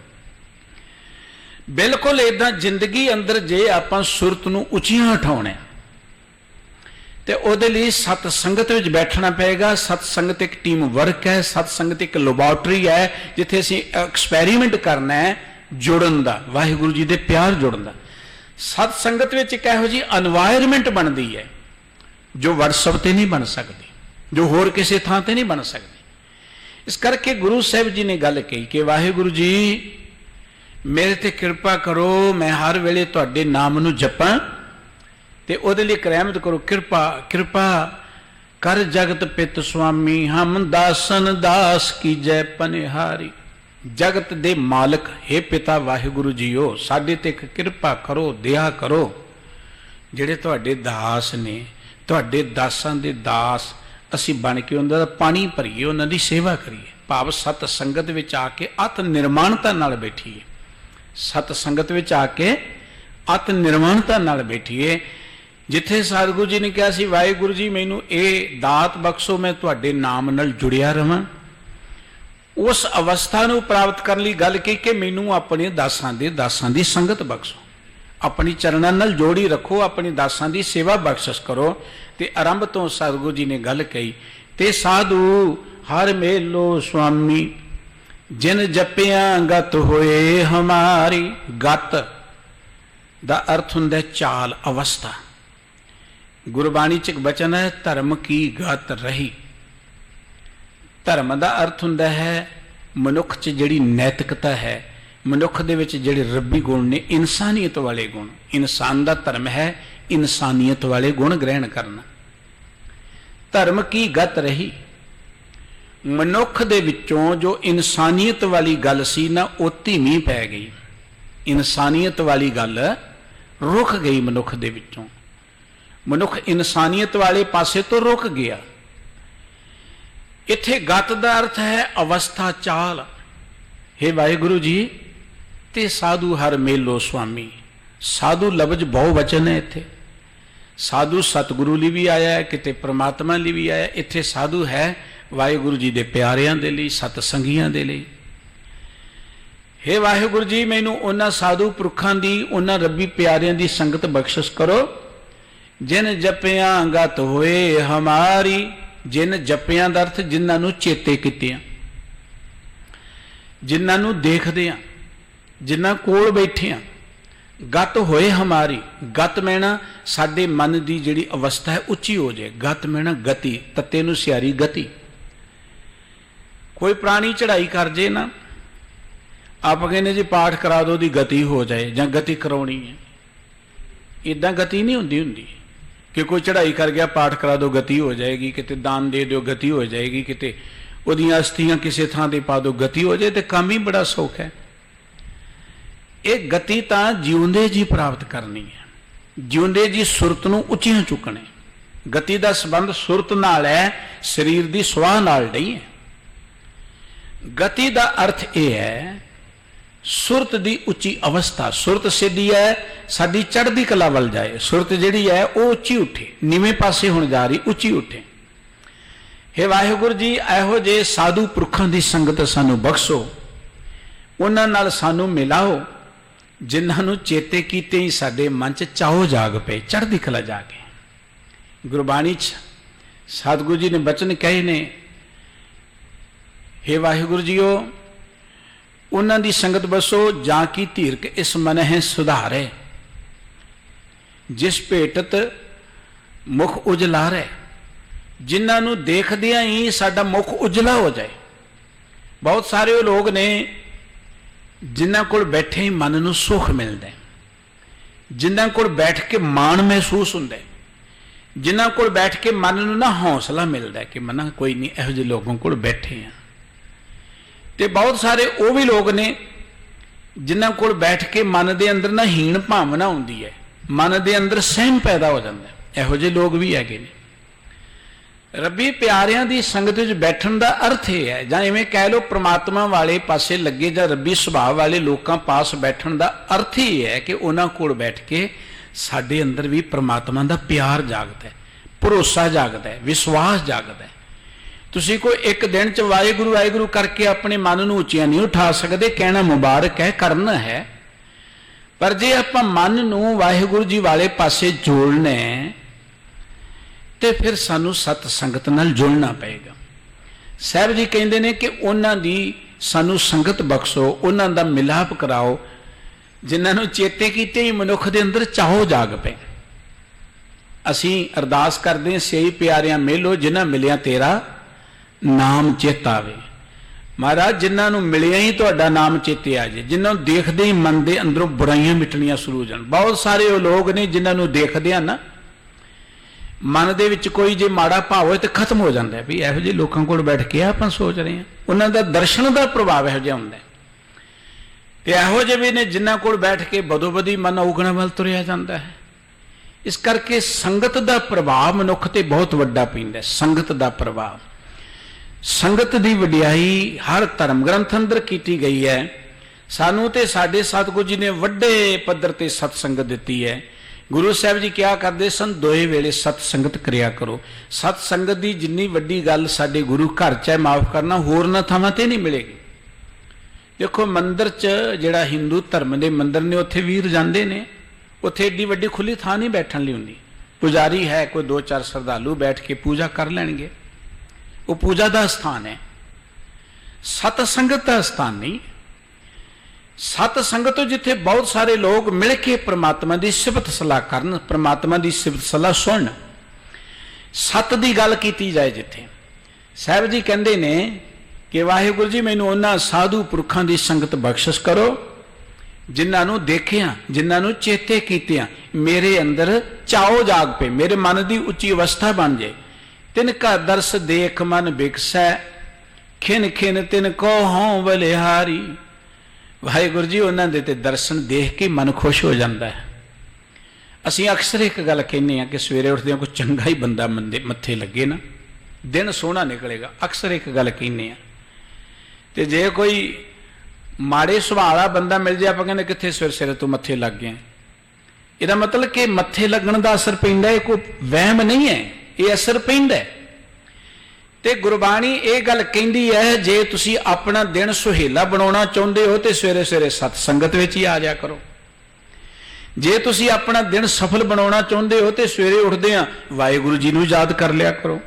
बिल्कुल इदां जिंदगी अंदर जे आपां सुरत नूं उचियां उठाउणा ਤੇ ਉਹਦੇ ਲਈ ਸਤ ਸੰਗਤ ਵਿੱਚ ਬੈਠਣਾ ਪਏਗਾ। ਸਤ ਸੰਗਤ ਇੱਕ ਟੀਮ ਵਰਕ ਹੈ, ਸਤ ਸੰਗਤ ਇੱਕ ਲੈਬੋਰਟਰੀ ਹੈ ਜਿੱਥੇ ਅਸੀਂ ਐਕਸਪੈਰੀਮੈਂਟ ਕਰਨਾ ਹੈ ਜੁੜਨ ਦਾ, ਵਾਹਿਗੁਰੂ ਜੀ ਦੇ ਪਿਆਰ ਜੁੜਨ ਦਾ। ਸਤ ਸੰਗਤ ਵਿੱਚ ਇੱਕ ਇਹੋ ਜਿਹੀ এনवायरमेंट ਬਣਦੀ ਹੈ ਜੋ WhatsApp ਤੇ ਨਹੀਂ ਬਣ ਸਕਦੀ, ਜੋ ਹੋਰ ਕਿਸੇ ਥਾਂ ਤੇ ਨਹੀਂ ਬਣ ਸਕਦੀ। ਇਸ ਕਰਕੇ ਗੁਰੂ ਸਾਹਿਬ ਜੀ ਨੇ ਗੱਲ ਕਹੀ ਕਿ ਵਾਹਿਗੁਰੂ ਜੀ ਮੇਰੇ ਤੇ ਕਿਰਪਾ ਕਰੋ, ਮੈਂ ਹਰ ਵੇਲੇ ਤੁਹਾਡੇ ਨਾਮ ਨੂੰ ਜਪਾਂ ਤੇ ਉਹਦੇ ਲਈ ਰਹਿਮਤ ਕਰੋ। ਕਿਰਪਾ ਕਰ ਜਗਤ ਪਿਤ ਸੁਆਮੀ, ਹਮ ਦਾਸਨ ਦਾਸ ਕੀਜੈ ਪਨਿਹਾਰੀ। ਜਗਤ ਦੇ ਮਾਲਕ हे ਪਿਤਾ ਵਾਹਿਗੁਰੂ ਜੀਓ, ਸਾਡੇ ਤੇ ਇੱਕ ਕਿਰਪਾ ਕਰੋ, ਦਇਆ ਕਰੋ। ਜਿਹੜੇ ਤੁਹਾਡੇ ਦਾਸ ਨੇ, ਤੁਹਾਡੇ ਦਾਸਾਂ ਦੇ ਦਾਸ ਅਸੀਂ ਬਣ ਕੇ ਉਹਨਾਂ ਦਾ ਪਾਣੀ ਭਰੀਏ, ਉਹਨਾਂ ਦੀ ਸੇਵਾ ਕਰੀਏ। ਭਾਵ ਸਤ ਸੰਗਤ ਵਿੱਚ ਆ ਕੇ ਅਤ ਨਿਰਮਾਣਤਾ ਨਾਲ ਬੈਠੀਏ, ਸਤ ਸੰਗਤ ਵਿੱਚ ਆ ਕੇ ਅਤ ਨਿਰਮਾਣਤਾ ਨਾਲ ਬੈਠੀਏ। ਜਿੱਥੇ ਸਤਿਗੁਰੂ ਜੀ ਨੇ ਕਿਹਾ ਸੀ ਵਾਹਿਗੁਰੂ ਜੀ ਮੈਨੂੰ ਇਹ ਦਾਤ ਬਖਸ਼ੋ, ਮੈਂ ਤੁਹਾਡੇ ਨਾਮ ਨਾਲ ਜੁੜਿਆ ਰਵਾਂ, ਉਸ ਅਵਸਥਾ ਨੂੰ ਪ੍ਰਾਪਤ ਕਰਨ ਲਈ ਗੱਲ ਕੀ ਕਿ ਮੈਨੂੰ ਆਪਣੇ ਦਾਸਾਂ ਦੀ ਸੰਗਤ ਬਖਸ਼ੋ, ਆਪਣੀ ਚਰਨਾਂ ਨਾਲ ਜੋੜੀ ਰੱਖੋ, ਆਪਣੀ ਦਾਸਾਂ ਦੀ ਸੇਵਾ ਬਖਸ਼ਿਸ਼ ਕਰੋ। ਤੇ ਆਰੰਭ ਤੋਂ ਸਤਿਗੁਰੂ ਜੀ ਨੇ ਗੱਲ ਕਹੀ ਤੇ ਸਾਧੂ ਹਰ ਮੇਲੋ ਸੁਆਮੀ, ਜਿਨ ਜਪਿਆ ਗਤ ਹੋਏ ਹਮਾਰੀ। ਗਤ ਦਾ ਅਰਥ ਹੁੰਦਾ ਚਾਲ, ਅਵਸਥਾ। ਗੁਰਬਾਣੀ ਚ ਇੱਕ ਬਚਨ ਹੈ ਧਰਮ ਕੀ ਗਤ ਰਹੀ। ਧਰਮ ਦਾ ਅਰਥ ਹੁੰਦਾ ਹੈ ਮਨੁੱਖ ਚ ਜਿਹੜੀ ਨੈਤਿਕਤਾ ਹੈ, ਮਨੁੱਖ ਦੇ ਵਿੱਚ ਜਿਹੜੇ ਰੱਬੀ ਗੁਣ ਨੇ, ਇਨਸਾਨੀਅਤ ਵਾਲੇ ਗੁਣ। ਇਨਸਾਨ ਦਾ ਧਰਮ ਹੈ ਇਨਸਾਨੀਅਤ ਵਾਲੇ ਗੁਣ ਗ੍ਰਹਿਣ ਕਰਨਾ। ਧਰਮ ਕੀ ਗਤ ਰਹੀ, ਮਨੁੱਖ ਦੇ ਵਿੱਚੋਂ ਜੋ ਇਨਸਾਨੀਅਤ ਵਾਲੀ ਗੱਲ ਸੀ ਨਾ ਉਹ ਧੀਮੀ ਪੈ ਗਈ। ਇਨਸਾਨੀਅਤ ਵਾਲੀ ਗੱਲ ਰੁਕ ਗਈ ਮਨੁੱਖ ਦੇ ਵਿੱਚੋਂ, ਮਨੁੱਖ ਇਨਸਾਨੀਅਤ ਵਾਲੇ ਪਾਸੇ ਤੋਂ ਰੁਕ ਗਿਆ। ਇੱਥੇ ਗਤ ਦਾ ਅਰਥ ਹੈ ਅਵਸਥਾ, ਚਾਲ। ਹੇ ਵਾਹਿਗੁਰੂ ਜੀ ਤੇ ਸਾਧੂ ਹਰ ਮੇਲੋ ਸੁਆਮੀ। ਸਾਧੂ ਲਫ਼ਜ਼ ਬਹੁ ਵਚਨ ਹੈ ਇੱਥੇ। ਸਾਧੂ ਸਤਿਗੁਰੂ ਲਈ ਵੀ ਆਇਆ ਹੈ, ਕਿਤੇ ਪ੍ਰਮਾਤਮਾ ਲਈ ਵੀ ਆਇਆ। ਇੱਥੇ ਸਾਧੂ ਹੈ ਵਾਹਿਗੁਰੂ ਜੀ ਦੇ ਪਿਆਰਿਆਂ ਦੇ ਲਈ, ਸਤ ਸੰਗੀਆਂ ਦੇ ਲਈ। ਹੇ ਵਾਹਿਗੁਰੂ ਜੀ ਮੈਨੂੰ ਉਹਨਾਂ ਸਾਧੂ ਪੁਰਖਾਂ ਦੀ, ਉਹਨਾਂ ਰੱਬੀ ਪਿਆਰਿਆਂ ਦੀ ਸੰਗਤ ਬਖਸ਼ਿਸ਼ ਕਰੋ ਜਿਨ ਜਪਿਆਂ ਗਤ ਹੋਏ ਹਮਾਰੀ। ਜਿਨ ਜਪਿਆਂ ਦਾ ਅਰਥ ਜਿਨ੍ਹਾਂ ਨੂੰ ਚੇਤੇ ਕੀਤਿਆਂ, ਜਿਨ੍ਹਾਂ ਨੂੰ ਦੇਖਦੇ ਆ, ਜਿਨ੍ਹਾਂ ਕੋਲ ਬੈਠੇ ਆ। ਗਤ ਹੋਏ ਹਮਾਰੀ, ਗਤ ਮੈਣਾ ਸਾਡੇ ਮਨ ਦੀ ਜਿਹੜੀ ਅਵਸਥਾ ਹੈ ਉੱਚੀ ਹੋ ਜਾਏ। ਗਤ ਮੈਣਾ ਗਤੀ, ਤੱਤੇ ਨੂੰ ਸਿਆਰੀ ਗਤੀ। ਕੋਈ ਪ੍ਰਾਣੀ ਚੜ੍ਹਾਈ ਕਰ ਜੇ ਨਾ, ਆਪ ਕਹਿੰਦੇ ਜੀ ਪਾਠ ਕਰਾ ਦਿਓ ਦੀ ਗਤੀ ਹੋ ਜਾਏ ਜਾਂ ਗਤੀ ਕਰਾਉਣੀ ਹੈ। ਇੱਦਾਂ ਗਤੀ ਨਹੀਂ ਹੁੰਦੀ ਕਿ ਕੋਈ ਚੜ੍ਹਾਈ ਕਰ ਗਿਆ ਪਾਠ ਕਰਾ ਦਿਓ ਗਤੀ ਹੋ ਜਾਏਗੀ, ਕਿਤੇ ਦਾਨ ਦੇ ਦਿਓ ਗਤੀ ਹੋ ਜਾਏਗੀ, ਕਿਤੇ ਉਹਦੀਆਂ ਅਸਥੀਆਂ ਕਿਸੇ ਥਾਂ ਤੇ ਪਾ ਦਿਓ ਗਤੀ ਹੋ ਜਾਏ। ਤੇ ਕੰਮ ਹੀ ਬੜਾ ਸੌਖਾ ਹੈ। ਇਹ ਗਤੀ ਤਾਂ ਜਿਉਂਦੇ ਜੀ ਪ੍ਰਾਪਤ ਕਰਨੀ ਹੈ, ਜਿਉਂਦੇ ਜੀ ਸੁਰਤ ਨੂੰ ਉੱਚੀਆਂ ਚੁੱਕਣੇ। ਗਤੀ ਦਾ ਸੰਬੰਧ ਸੁਰਤ ਨਾਲ ਹੈ, ਸਰੀਰ ਦੀ ਸੁਆਹ ਨਾਲ ਨਹੀਂ ਹੈ। ਗਤੀ ਦਾ ਅਰਥ ਇਹ ਹੈ ਸੁਰਤ ਦੀ ਉੱਚੀ ਅਵਸਥਾ। ਸੁਰਤ ਸਿੱਧੀ ਹੈ, ਸਾਡੀ ਚੜ੍ਹਦੀ ਕਲਾ ਵੱਲ ਜਾਏ। ਸੁਰਤ ਜਿਹੜੀ ਹੈ ਉਹ ਉੱਚੀ ਉੱਠੇ, ਨੀਵੇਂ ਪਾਸੇ ਹੁਣ ਜਾ ਰਹੀ, ਉੱਚੀ ਉੱਠੇ। ਹੇ ਵਾਹਿਗੁਰੂ ਜੀ ਇਹੋ ਜਿਹੇ ਸਾਧੂ ਪੁਰਖਾਂ ਦੀ ਸੰਗਤ ਸਾਨੂੰ ਬਖਸ਼ੋ, ਉਹਨਾਂ ਨਾਲ ਸਾਨੂੰ ਮਿਲਾਓ ਜਿਨ੍ਹਾਂ ਨੂੰ ਚੇਤੇ ਕੀਤੇ ਹੀ ਸਾਡੇ ਮਨ 'ਚ ਚਾਓ ਜਾਗ ਪਏ, ਚੜ੍ਹਦੀ ਕਲਾ ਜਾਗੇ। ਗੁਰਬਾਣੀ 'ਚ ਸਤਿਗੁਰੂ ਜੀ ਨੇ ਬਚਨ ਕਹੇ ਨੇ, ਹੇ ਵਾਹਿਗੁਰੂ ਜੀਓ ਉਹਨਾਂ ਦੀ ਸੰਗਤ ਬਸੋ ਜਾਂ ਕੀ ਧੀਰਕ ਇਸ ਮਨ ਹੈ ਸੁਧਾਰੇ, ਜਿਸ ਭੇਟਤ ਮੁਖ ਉਜਲਾਰੇ। ਜਿਨ੍ਹਾਂ ਨੂੰ ਦੇਖਦਿਆਂ ਹੀ ਸਾਡਾ ਮੁਖ ਉਜਲਾ ਹੋ ਜਾਏ। ਬਹੁਤ ਸਾਰੇ ਉਹ ਲੋਕ ਨੇ ਜਿਨ੍ਹਾਂ ਕੋਲ ਬੈਠੇ ਹੀ ਮਨ ਨੂੰ ਸੁਖ ਮਿਲਦਾ, ਜਿਨ੍ਹਾਂ ਕੋਲ ਬੈਠ ਕੇ ਮਾਣ ਮਹਿਸੂਸ ਹੁੰਦਾ, ਜਿਨ੍ਹਾਂ ਕੋਲ ਬੈਠ ਕੇ ਮਨ ਨੂੰ ਨਾ ਹੌਸਲਾ ਮਿਲਦਾ ਕਿ ਮਨਾ ਕੋਈ ਨਹੀਂ, ਇਹੋ ਜਿਹੇ ਲੋਕਾਂ ਕੋਲ ਬੈਠੇ ਆ। ਤੇ ਬਹੁਤ ਸਾਰੇ ਉਹ ਵੀ ਲੋਕ ਨੇ ਜਿਨ੍ਹਾਂ ਕੋਲ ਬੈਠ ਕੇ ਮਨ ਦੇ ਅੰਦਰ ਨਾ ਹੀਣ ਭਾਵਨਾ ਹੁੰਦੀ ਹੈ, ਮਨ ਦੇ ਅੰਦਰ ਸਹਿਮ ਪੈਦਾ ਹੋ ਜਾਂਦਾ। ਇਹੋ ਜਿਹੇ ਲੋਕ ਵੀ ਹੈਗੇ ਨੇ। ਰੱਬੀ ਪਿਆਰਿਆਂ ਦੀ ਸੰਗਤ ਵਿੱਚ ਬੈਠਣ ਦਾ ਅਰਥ ਇਹ ਹੈ, ਜਾਂ ਇਵੇਂ ਕਹਿ ਲਓ ਪ੍ਰਮਾਤਮਾ ਵਾਲੇ ਪਾਸੇ ਲੱਗੇ ਜਾਂ ਰੱਬੀ ਸੁਭਾਅ ਵਾਲੇ ਲੋਕਾਂ ਪਾਸ ਬੈਠਣ ਦਾ ਅਰਥ ਹੀ ਹੈ ਕਿ ਉਹਨਾਂ ਕੋਲ ਬੈਠ ਕੇ ਸਾਡੇ ਅੰਦਰ ਵੀ ਪ੍ਰਮਾਤਮਾ ਦਾ ਪਿਆਰ ਜਾਗਦਾ ਹੈ, ਭਰੋਸਾ ਜਾਗਦਾ ਹੈ, ਵਿਸ਼ਵਾਸ ਜਾਗਦਾ ਹੈ। ਤੁਸੀਂ ਕੋਈ ਇੱਕ ਦਿਨ 'ਚ ਵਾਹਿਗੁਰੂ ਵਾਹਿਗੁਰੂ ਕਰਕੇ ਆਪਣੇ ਮਨ ਨੂੰ ਉੱਚੀਆਂ ਨਹੀਂ ਉਠਾ ਸਕਦੇ, ਕਹਿਣਾ ਮੁਬਾਰਕ ਹੈ, ਕਰਨਾ ਹੈ। ਪਰ ਜੇ ਆਪਾਂ ਮਨ ਨੂੰ ਵਾਹਿਗੁਰੂ ਜੀ ਵਾਲੇ ਪਾਸੇ ਜੋੜਨਾ ਹੈ ਤੇ ਫਿਰ ਸਾਨੂੰ ਸਤ ਸੰਗਤ ਨਾਲ ਜੁੜਨਾ ਪਏਗਾ। ਸਾਹਿਬ ਜੀ ਕਹਿੰਦੇ ਨੇ ਕਿ ਉਹਨਾਂ ਦੀ ਸਾਨੂੰ ਸੰਗਤ ਬਖਸ਼ੋ, ਉਹਨਾਂ ਦਾ ਮਿਲਾਪ ਕਰਾਓ, ਜਿਨ੍ਹਾਂ ਨੂੰ ਚੇਤੇ ਕੀਤੇ ਹੀ ਮਨੁੱਖ ਦੇ ਅੰਦਰ ਚਾਹੋ ਜਾਗ ਪਏ। ਅਸੀਂ ਅਰਦਾਸ ਕਰਦੇ ਹਾਂ, ਸਹੀ ਪਿਆਰਿਆਂ ਮਿਲੋ ਜਿਨ੍ਹਾਂ ਮਿਲਿਆ ਤੇਰਾ ਨਾਮ ਚੇਤਾ ਆਵੇ। ਮਹਾਰਾਜ ਜਿਨ੍ਹਾਂ ਨੂੰ ਮਿਲਿਆ ਹੀ ਤੁਹਾਡਾ ਨਾਮ ਚੇਤੇ ਆ ਜੇ, ਜਿਨ੍ਹਾਂ ਨੂੰ ਦੇਖਦੇ ਹੀ ਮਨ ਦੇ ਅੰਦਰੋਂ ਬੁਰਾਈਆਂ ਮਿਟਣੀਆਂ ਸ਼ੁਰੂ ਹੋ ਜਾਣ। ਬਹੁਤ ਸਾਰੇ ਉਹ ਲੋਕ ਨੇ ਜਿਨ੍ਹਾਂ ਨੂੰ ਦੇਖਦੇ ਆ ਨਾ, ਮਨ ਦੇ ਵਿੱਚ ਕੋਈ ਜੇ ਮਾੜਾ ਭਾਵ ਹੋਏ ਤੇ ਖਤਮ ਹੋ ਜਾਂਦਾ ਵੀ ਇਹੋ ਜਿਹੇ ਲੋਕਾਂ ਕੋਲ ਬੈਠ ਕੇ ਆਪਾਂ ਸੋਚ ਰਹੇ ਹਾਂ। ਉਹਨਾਂ ਦਾ ਦਰਸ਼ਨ ਦਾ ਪ੍ਰਭਾਵ ਇਹੋ ਜਿਹਾ ਹੁੰਦਾ। ਤੇ ਇਹੋ ਜਿਹੇ ਵੀ ਨੇ ਜਿਨ੍ਹਾਂ ਕੋਲ ਬੈਠ ਕੇ ਬਦੋ ਬਦੀ ਮਨ ਔਗਣਾ ਵੱਲ ਤੁਰਿਆ ਜਾਂਦਾ ਹੈ। ਇਸ ਕਰਕੇ ਸੰਗਤ ਦਾ ਪ੍ਰਭਾਵ ਮਨੁੱਖ ਤੇ ਬਹੁਤ ਵੱਡਾ ਪੈਂਦਾ। ਸੰਗਤ ਦਾ ਪ੍ਰਭਾਵ, ਸੰਗਤ ਦੀ ਵਡਿਆਈ ਹਰ ਧਰਮ ਗ੍ਰੰਥ ਅੰਦਰ ਕੀਤੀ ਗਈ ਹੈ। ਸਾਨੂੰ ਤੇ ਸਾਡੇ ਸਤਿਗੁਰੂ ਜੀ ਨੇ ਵੱਡੇ ਪੱਧਰ ਤੇ ਸਤ ਸੰਗਤ ਦਿੱਤੀ ਹੈ। ਗੁਰੂ ਸਾਹਿਬ ਜੀ ਕਿਹਾ ਕਰਦੇ ਸਨ, ਦੋਏ ਵੇਲੇ ਸਤ ਸੰਗਤ ਕਰਿਆ ਕਰੋ। ਸਤ ਸੰਗਤ ਦੀ ਜਿੰਨੀ ਵੱਡੀ ਗੱਲ ਸਾਡੇ ਗੁਰੂ ਘਰ 'ਚ ਹੈ, ਮਾਫ ਕਰਨਾ, ਹੋਰ ਨਾ ਥਾਵਾਂ ਤੇ ਨਹੀਂ ਮਿਲੇਗੀ। ਦੇਖੋ ਮੰਦਿਰ 'ਚ ਜਿਹੜਾ ਹਿੰਦੂ ਧਰਮ ਦੇ ਮੰਦਿਰ ਨੇ ਉੱਥੇ ਵੀਰ ਜਾਂਦੇ ਨੇ, ਉੱਥੇ ਏਡੀ ਵੱਡੀ ਖੁੱਲੀ ਥਾਂ ਨਹੀਂ ਬੈਠਣ ਲਈ ਹੁੰਦੀ। ਪੁਜਾਰੀ ਹੈ, ਕੋਈ 2-4 ਸ਼ਰਧਾਲੂ ਬੈਠ ਕੇ ਪੂਜਾ ਕਰ ਲੈਣਗੇ, ਉਹ ਪੂਜਾ ਦਾ ਸਥਾਨ ਹੈ, ਸਤ ਸੰਗਤ ਦਾ ਸਥਾਨ ਨਹੀਂ। ਸਤ ਸੰਗਤ ਜਿੱਥੇ ਬਹੁਤ ਸਾਰੇ ਲੋਕ ਮਿਲ ਕੇ ਪ੍ਰਮਾਤਮਾ ਦੀ ਸਿਫਤ ਸਲਾਹ ਕਰਨ, ਪ੍ਰਮਾਤਮਾ ਦੀ ਸਿਫਤ ਸਲਾਹ ਸੁਣਨ, ਸਤ ਦੀ ਗੱਲ ਕੀਤੀ ਜਾਏ ਜਿੱਥੇ। ਸਾਹਿਬ ਜੀ ਕਹਿੰਦੇ ਨੇ ਕਿ ਵਾਹਿਗੁਰੂ ਜੀ ਮੈਨੂੰ ਉਹਨਾਂ ਸਾਧੂ ਪੁਰਖਾਂ ਦੀ ਸੰਗਤ ਬਖਸ਼ਿਸ਼ ਕਰੋ ਜਿਨ੍ਹਾਂ ਨੂੰ ਦੇਖਿਆ, ਜਿਨ੍ਹਾਂ ਨੂੰ ਚੇਤੇ ਕੀਤਿਆਂ ਮੇਰੇ ਅੰਦਰ ਚਾਓ ਜਾਗ ਪਏ, ਮੇਰੇ ਮਨ ਦੀ ਉੱਚੀ ਅਵਸਥਾ ਬਣ ਜਾਏ। ਤਿਨ ਕਾ ਦਰਸ ਦੇਖ ਮਨ ਬਿਕਸੈ, ਖਿਨ ਖਿਨ ਤਿਨ ਕੋ ਹੋਂ ਬਲਿਹਾਰੀ। ਵਾਹਿਗੁਰੂ ਜੀ ਉਹਨਾਂ ਦੇ ਤੇ ਦਰਸ਼ਨ ਦੇਖ ਕੇ ਮਨ ਖੁਸ਼ ਹੋ ਜਾਂਦਾ ਹੈ। ਅਸੀਂ ਅਕਸਰ ਇੱਕ ਗੱਲ ਕਹਿੰਦੇ ਹਾਂ ਕਿ ਸਵੇਰੇ ਉੱਠਦੇ ਹਾਂ ਕੋਈ ਚੰਗਾ ਹੀ ਬੰਦਾ ਮੱਥੇ ਲੱਗੇ ਨਾ, ਦਿਨ ਸੋਹਣਾ ਨਿਕਲੇਗਾ। ਅਕਸਰ ਇੱਕ ਗੱਲ ਕਹਿੰਦੇ ਹਾਂ। ਤੇ ਜੇ ਕੋਈ ਮਾੜੇ ਸੁਭਾਅ ਵਾਲਾ ਬੰਦਾ ਮਿਲ ਜਾਏ, ਆਪਾਂ ਕਹਿੰਦੇ ਕਿੱਥੇ ਸਵੇਰੇ ਸਵੇਰੇ ਤੋਂ ਮੱਥੇ ਲੱਗ ਗਏ। ਇਹਦਾ ਮਤਲਬ ਕਿ ਮੱਥੇ ਲੱਗਣ ਦਾ ਅਸਰ ਪੈਂਦਾ, ਇਹ ਕੋਈ ਵਹਿਮ ਨਹੀਂ ਹੈ, ਇਹ ਅਸਰ ਪੈਂਦਾ। ਤੇ ਗੁਰਬਾਣੀ ਇਹ ਗੱਲ ਕਹਿੰਦੀ ਹੈ, ਜੇ ਤੁਸੀਂ ਆਪਣਾ ਦਿਨ ਸੁਹੇਲਾ ਬਣਾਉਣਾ ਚਾਹੁੰਦੇ ਹੋ ਤੇ ਸਵੇਰੇ ਸਵੇਰੇ ਸਤ ਸੰਗਤ ਵਿੱਚ ਹੀ ਆ ਜਾ ਕਰੋ। ਜੇ ਤੁਸੀਂ ਆਪਣਾ ਦਿਨ ਸਫਲ ਬਣਾਉਣਾ ਚਾਹੁੰਦੇ ਹੋ ਤੇ ਸਵੇਰੇ ਉੱਠਦੇ ਆ ਵਾਹਿਗੁਰੂ ਜੀ ਨੂੰ ਯਾਦ ਕਰ ਲਿਆ ਕਰੋ।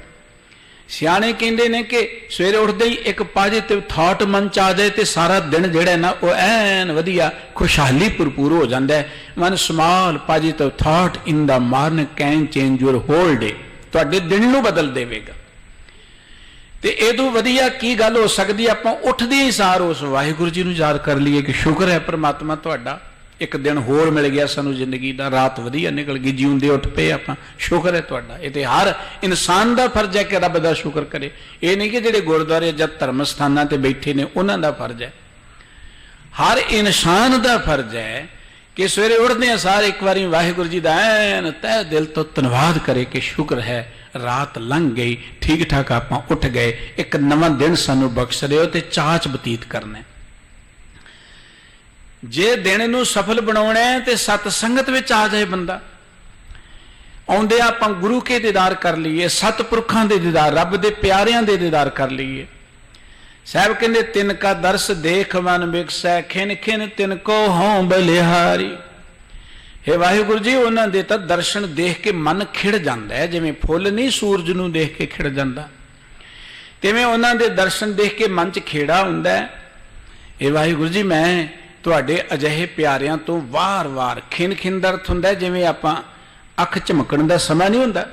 ਸਿਆਣੇ ਕਹਿੰਦੇ ਨੇ ਕਿ ਸਵੇਰੇ ਉੱਠਦੇ ਹੀ ਇੱਕ ਪੋਜ਼ਿਟਿਵ ਥਾਟ ਮਨ ਚ ਆ ਜਾਏ ਤੇ ਸਾਰਾ ਦਿਨ ਜਿਹੜਾ ਨਾ ਉਹ ਐਨ ਵਧੀਆ ਖੁਸ਼ਹਾਲੀ ਭਰਪੂਰ ਹੋ ਜਾਂਦਾ ਹੈ। One small positive thought in the morning can change your whole day, ਤੁਹਾਡੇ ਦਿਨ ਨੂੰ ਬਦਲ ਦੇਵੇਗਾ। ਤੇ ਇਹਦੋਂ ਵਧੀਆ ਕੀ ਗੱਲ ਹੋ ਸਕਦੀ, ਆਪਾਂ ਉੱਠਦੇ ਹੀ ਸਾਰ ਉਸ ਵਾਹਿਗੁਰੂ ਜੀ ਨੂੰ ਯਾਦ ਕਰ ਲਈਏ ਕਿ ਸ਼ੁਕਰ ਹੈ ਪ੍ਰਮਾਤਮਾ ਤੁਹਾਡਾ, ਇੱਕ ਦਿਨ ਹੋਰ ਮਿਲ ਗਿਆ ਸਾਨੂੰ ਜ਼ਿੰਦਗੀ ਦਾ, ਰਾਤ ਵਧੀਆ ਨਿਕਲ ਗਈ, ਜਿਉਂਦੇ ਉੱਠ ਪਏ ਆਪਾਂ, ਸ਼ੁਕਰ ਹੈ ਤੁਹਾਡਾ। ਇਹ ਤੇ ਹਰ ਇਨਸਾਨ ਦਾ ਫਰਜ਼ ਹੈ ਕਿ ਰੱਬ ਦਾ ਸ਼ੁਕਰ ਕਰੇ। ਇਹ ਨਹੀਂ ਕਿ ਜਿਹੜੇ ਗੁਰਦੁਆਰੇ ਜਾਂ ਧਰਮ ਸਥਾਨਾਂ ਤੇ ਬੈਠੇ ਨੇ ਉਹਨਾਂ ਦਾ ਫਰਜ਼ ਹੈ, ਹਰ ਇਨਸਾਨ ਦਾ ਫਰਜ਼ ਹੈ ਕਿ ਸਵੇਰੇ ਉੱਠਦੇ ਆ ਸਾਰੇ ਇੱਕ ਵਾਰੀ ਵਾਹਿਗੁਰੂ ਜੀ ਦਾ ਐਨ ਤਹਿ ਦਿਲ ਤੋਂ ਧੰਨਵਾਦ ਕਰੇ ਕਿ ਸ਼ੁਕਰ ਹੈ ਰਾਤ ਲੰਘ ਗਈ, ਠੀਕ ਠਾਕ ਆਪਾਂ ਉੱਠ ਗਏ, ਇੱਕ ਨਵਾਂ ਦਿਨ ਸਾਨੂੰ ਬਖਸ਼ ਰਹੇ ਹੋ ਤੇ ਚਾਚ ਬਤੀਤ ਕਰਨਾ। ਜੇ ਦਿਨ ਨੂੰ ਸਫਲ ਬਣਾਉਣਾ ਹੈ ਤੇ ਸਤ ਸੰਗਤ ਵਿੱਚ ਆ ਜਾਏ ਬੰਦਾ। ਆਉਂਦੇ ਆਪਾਂ ਗੁਰੂ ਕੇ ਦੀਦਾਰ ਕਰ ਲਈਏ, ਸਤਪੁਰਖਾਂ ਦੇ ਦੀਦਾਰ, ਰੱਬ ਦੇ ਪਿਆਰਿਆਂ ਦੇ ਦੀਦਾਰ ਕਰ ਲਈਏ। ਸਾਹਿਬ ਕਹਿੰਦੇ ਤਿਨ ਕਾ ਦਰਸ ਦੇਖ ਮਨ ਬਿਕਸੈ, ਖਿਨ ਖਿਨ ਤਿਨ ਕੋ ਹੋਂ ਬਲਿਹਾਰੀ। ਹੇ ਵਾਹਿਗੁਰੂ ਜੀ ਉਹਨਾਂ ਦੇ ਤਾਂ ਦਰਸ਼ਨ ਦੇਖ ਕੇ ਮਨ ਖਿੜ ਜਾਂਦਾ ਹੈ, ਜਿਵੇਂ ਫੁੱਲ ਨਹੀਂ ਸੂਰਜ ਨੂੰ ਦੇਖ ਕੇ ਖਿੜ ਜਾਂਦਾ, ਤਿਵੇਂ ਉਹਨਾਂ ਦੇ ਦਰਸ਼ਨ ਦੇਖ ਕੇ ਮਨ 'ਚ ਖੇੜਾ ਹੁੰਦਾ ਹੈ। ਹੇ ਵਾਹਿਗੁਰੂ ਜੀ ਮੈਂ ਤੁਹਾਡੇ ਅਜਿਹੇ ਪਿਆਰਿਆਂ ਤੋਂ ਵਾਰ-ਵਾਰ, ਖਿਨ ਖਿਨ ਦਾ ਅਰਥ ਹੁੰਦਾ ਜਿਵੇਂ ਆਪਾਂ ਅੱਖ ਝਮਕਣ ਦਾ ਸਮਾਂ ਨਹੀਂ ਹੁੰਦਾ,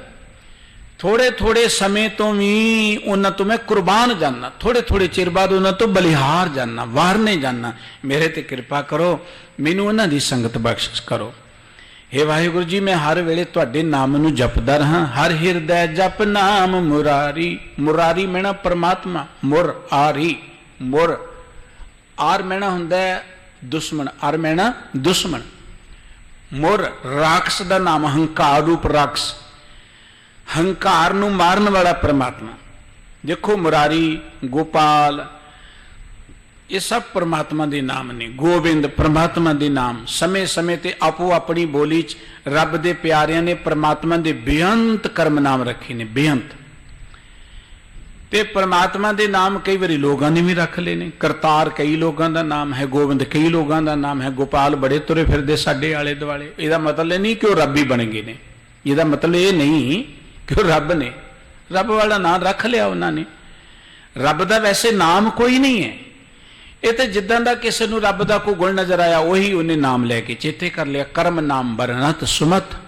ਥੋੜੇ ਥੋੜੇ ਸਮੇਂ ਤੋਂ ਵੀ ਉਹਨਾਂ ਤੋਂ ਮੈਂ ਕੁਰਬਾਨ ਜਾਨਾ, ਥੋੜੇ ਥੋੜੇ ਚਿਰ ਬਾਅਦ ਉਹਨਾਂ ਤੋਂ ਬਲਿਹਾਰ ਜਾਨਾ, ਵਾਰਨੇ ਜਾਨਾ। ਮੇਰੇ ਤੇ ਕਿਰਪਾ ਕਰੋ, ਮੈਨੂੰ ਉਹਨਾਂ ਦੀ ਸੰਗਤ ਬਖਸ਼ਿਸ਼ ਕਰੋ। ਹੇ ਵਾਹਿਗੁਰੂ ਜੀ ਮੈਂ ਹਰ ਵੇਲੇ ਤੁਹਾਡੇ ਨਾਮ ਨੂੰ ਜਪਦਾ ਰਹਾ, ਹਰ ਹਿਰਦੈ ਜਪ ਨਾਮ ਮੁਰਾਰੀ। ਮੁਰਾਰੀ ਮੈਣਾ ਪਰਮਾਤਮਾ, ਮੁਰ ਆਰੀ, ਮੁਰ ਆਰ ਮੈਣਾ ਹੁੰਦਾ ਦੁਸ਼ਮਣ, ਅਰ ਮੈਣਾ ਦੁਸ਼ਮਣ। ਮੁਰ ਰਾਖਸ਼ ਦਾ ਨਾਮ, ਹੰਕਾਰ ਰੂਪ ਰਾਖਸ਼, ਹੰਕਾਰ ਨੂੰ ਮਾਰਨ ਵਾਲਾ ਪਰਮਾਤਮਾ। ਦੇਖੋ ਮੁਰਾਰੀ, ਗੋਪਾਲ, ਇਹ ਸਭ ਪਰਮਾਤਮਾ ਦੇ ਨਾਮ ਨੇ। ਗੋਬਿੰਦ ਪਰਮਾਤਮਾ ਦੇ ਨਾਮ। ਸਮੇਂ ਸਮੇਂ ਤੇ ਆਪੋ ਆਪਣੀ ਬੋਲੀ 'ਚ ਰੱਬ ਦੇ ਪਿਆਰਿਆਂ ਨੇ ਪਰਮਾਤਮਾ ਦੇ ਬੇਅੰਤ ਕਰਮ ਨਾਮ ਰੱਖੇ ਨੇ, ਬੇਅੰਤ। ਤੇ ਪਰਮਾਤਮਾ ਦੇ ਨਾਮ ਕਈ ਵਾਰੀ ਲੋਕਾਂ ਨੇ ਵੀ ਰੱਖ ਲਏ ਨੇ। ਕਰਤਾਰ ਕਈ ਲੋਕਾਂ ਦਾ ਨਾਮ ਹੈ, ਗੋਬਿੰਦ ਕਈ ਲੋਕਾਂ ਦਾ ਨਾਮ ਹੈ, ਗੋਪਾਲ ਬੜੇ ਤੁਰੇ ਫਿਰਦੇ ਸਾਡੇ ਆਲੇ ਦੁਆਲੇ। ਇਹਦਾ ਮਤਲਬ ਇਹ ਨਹੀਂ ਕਿ ਉਹ ਰੱਬੀ ਬਣ ਗਏ ਨੇ, ਇਹਦਾ ਮਤਲਬ ਇਹ ਨਹੀਂ कि रब ने, रब वाला नाम रख लिया उन्होंने। रब का वैसे नाम कोई नहीं है, ये तो जिदा का किसी को रब का कोई गुण नजर आया उही उन्हें नाम लैके चेते कर लिया। कर्म नाम बरनत सुमत।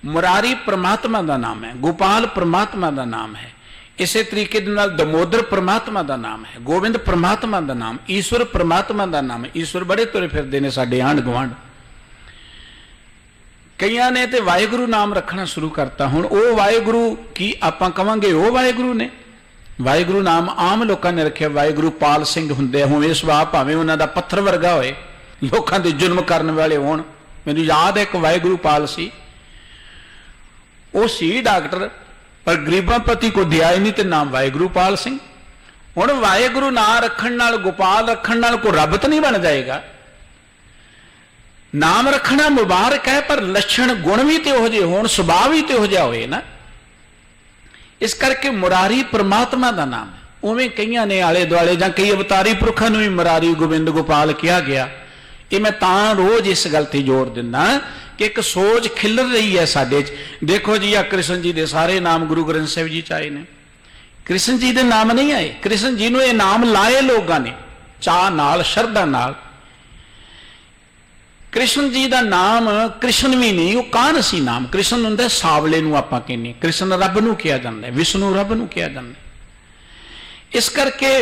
मुरारी परमात्मा का नाम है, गोपाल परमात्मा का नाम है, इसे तरीके दमोदर परमात्मा का नाम है, गोविंद परमात्मा का नाम, ईश्वर परमात्मा का नाम है। ईश्वर बड़े तुरे फिरते हैं साडे आंढ गुआंढ। कई ने तो वाहिगुरु नाम रखना शुरू करता। हुण वो वाहिगुरु की आपां कवांगे वो वाहिगुरु ने? वाहिगुरु नाम आम लोगों ने रखे। वाहिगुरु पाल सिंह हुंदे होवे सुभाव, भावें उन्हां दा पत्थर वर्गा होए, लोकां दे जुल्म करन वाले होण। मैनूं याद है एक वाहिगुरु पाल सी, वो सी डॉक्टर, पर गरीबां प्रति को दिया ही नहीं, तो नाम वाहिगुरु पाल सिंह। हुण वाहिगुरु नाम रखण नाल, गोपाल रखण नाल कोई रब तो नहीं बन जाएगा। नाम रखना मुबारक है, पर लक्षण गुण भी तो हो होण, सुभाव भी तो हो होए ना। इस करके मुरारी परमात्मा का नाम है। उवें कई ने आले दुआले जां कई अवतारी पुरखों भी मुरारी गोबिंद गोपाल कहा गया। ये मैं तां रोज इस गल ते जोर दिंदा कि एक सोच खिलर रही है साडे च। देखो जी, आ कृष्ण जी के सारे नाम गुरु ग्रंथ साहिब जी च आए ने, कृष्ण जी के नाम नहीं आए। कृष्ण जी ने यह नाम लाए लोगों ने चाह नाल, शरधा नाल। कृष्ण जी का नाम कृष्ण भी नहीं, वो कान सी नाम। कृष्ण हुंदा सावले नूं आपां कहने, कृष्ण रब नूं कहा जांदा है, विष्णु रब नूं कहा जांदा है। इस करके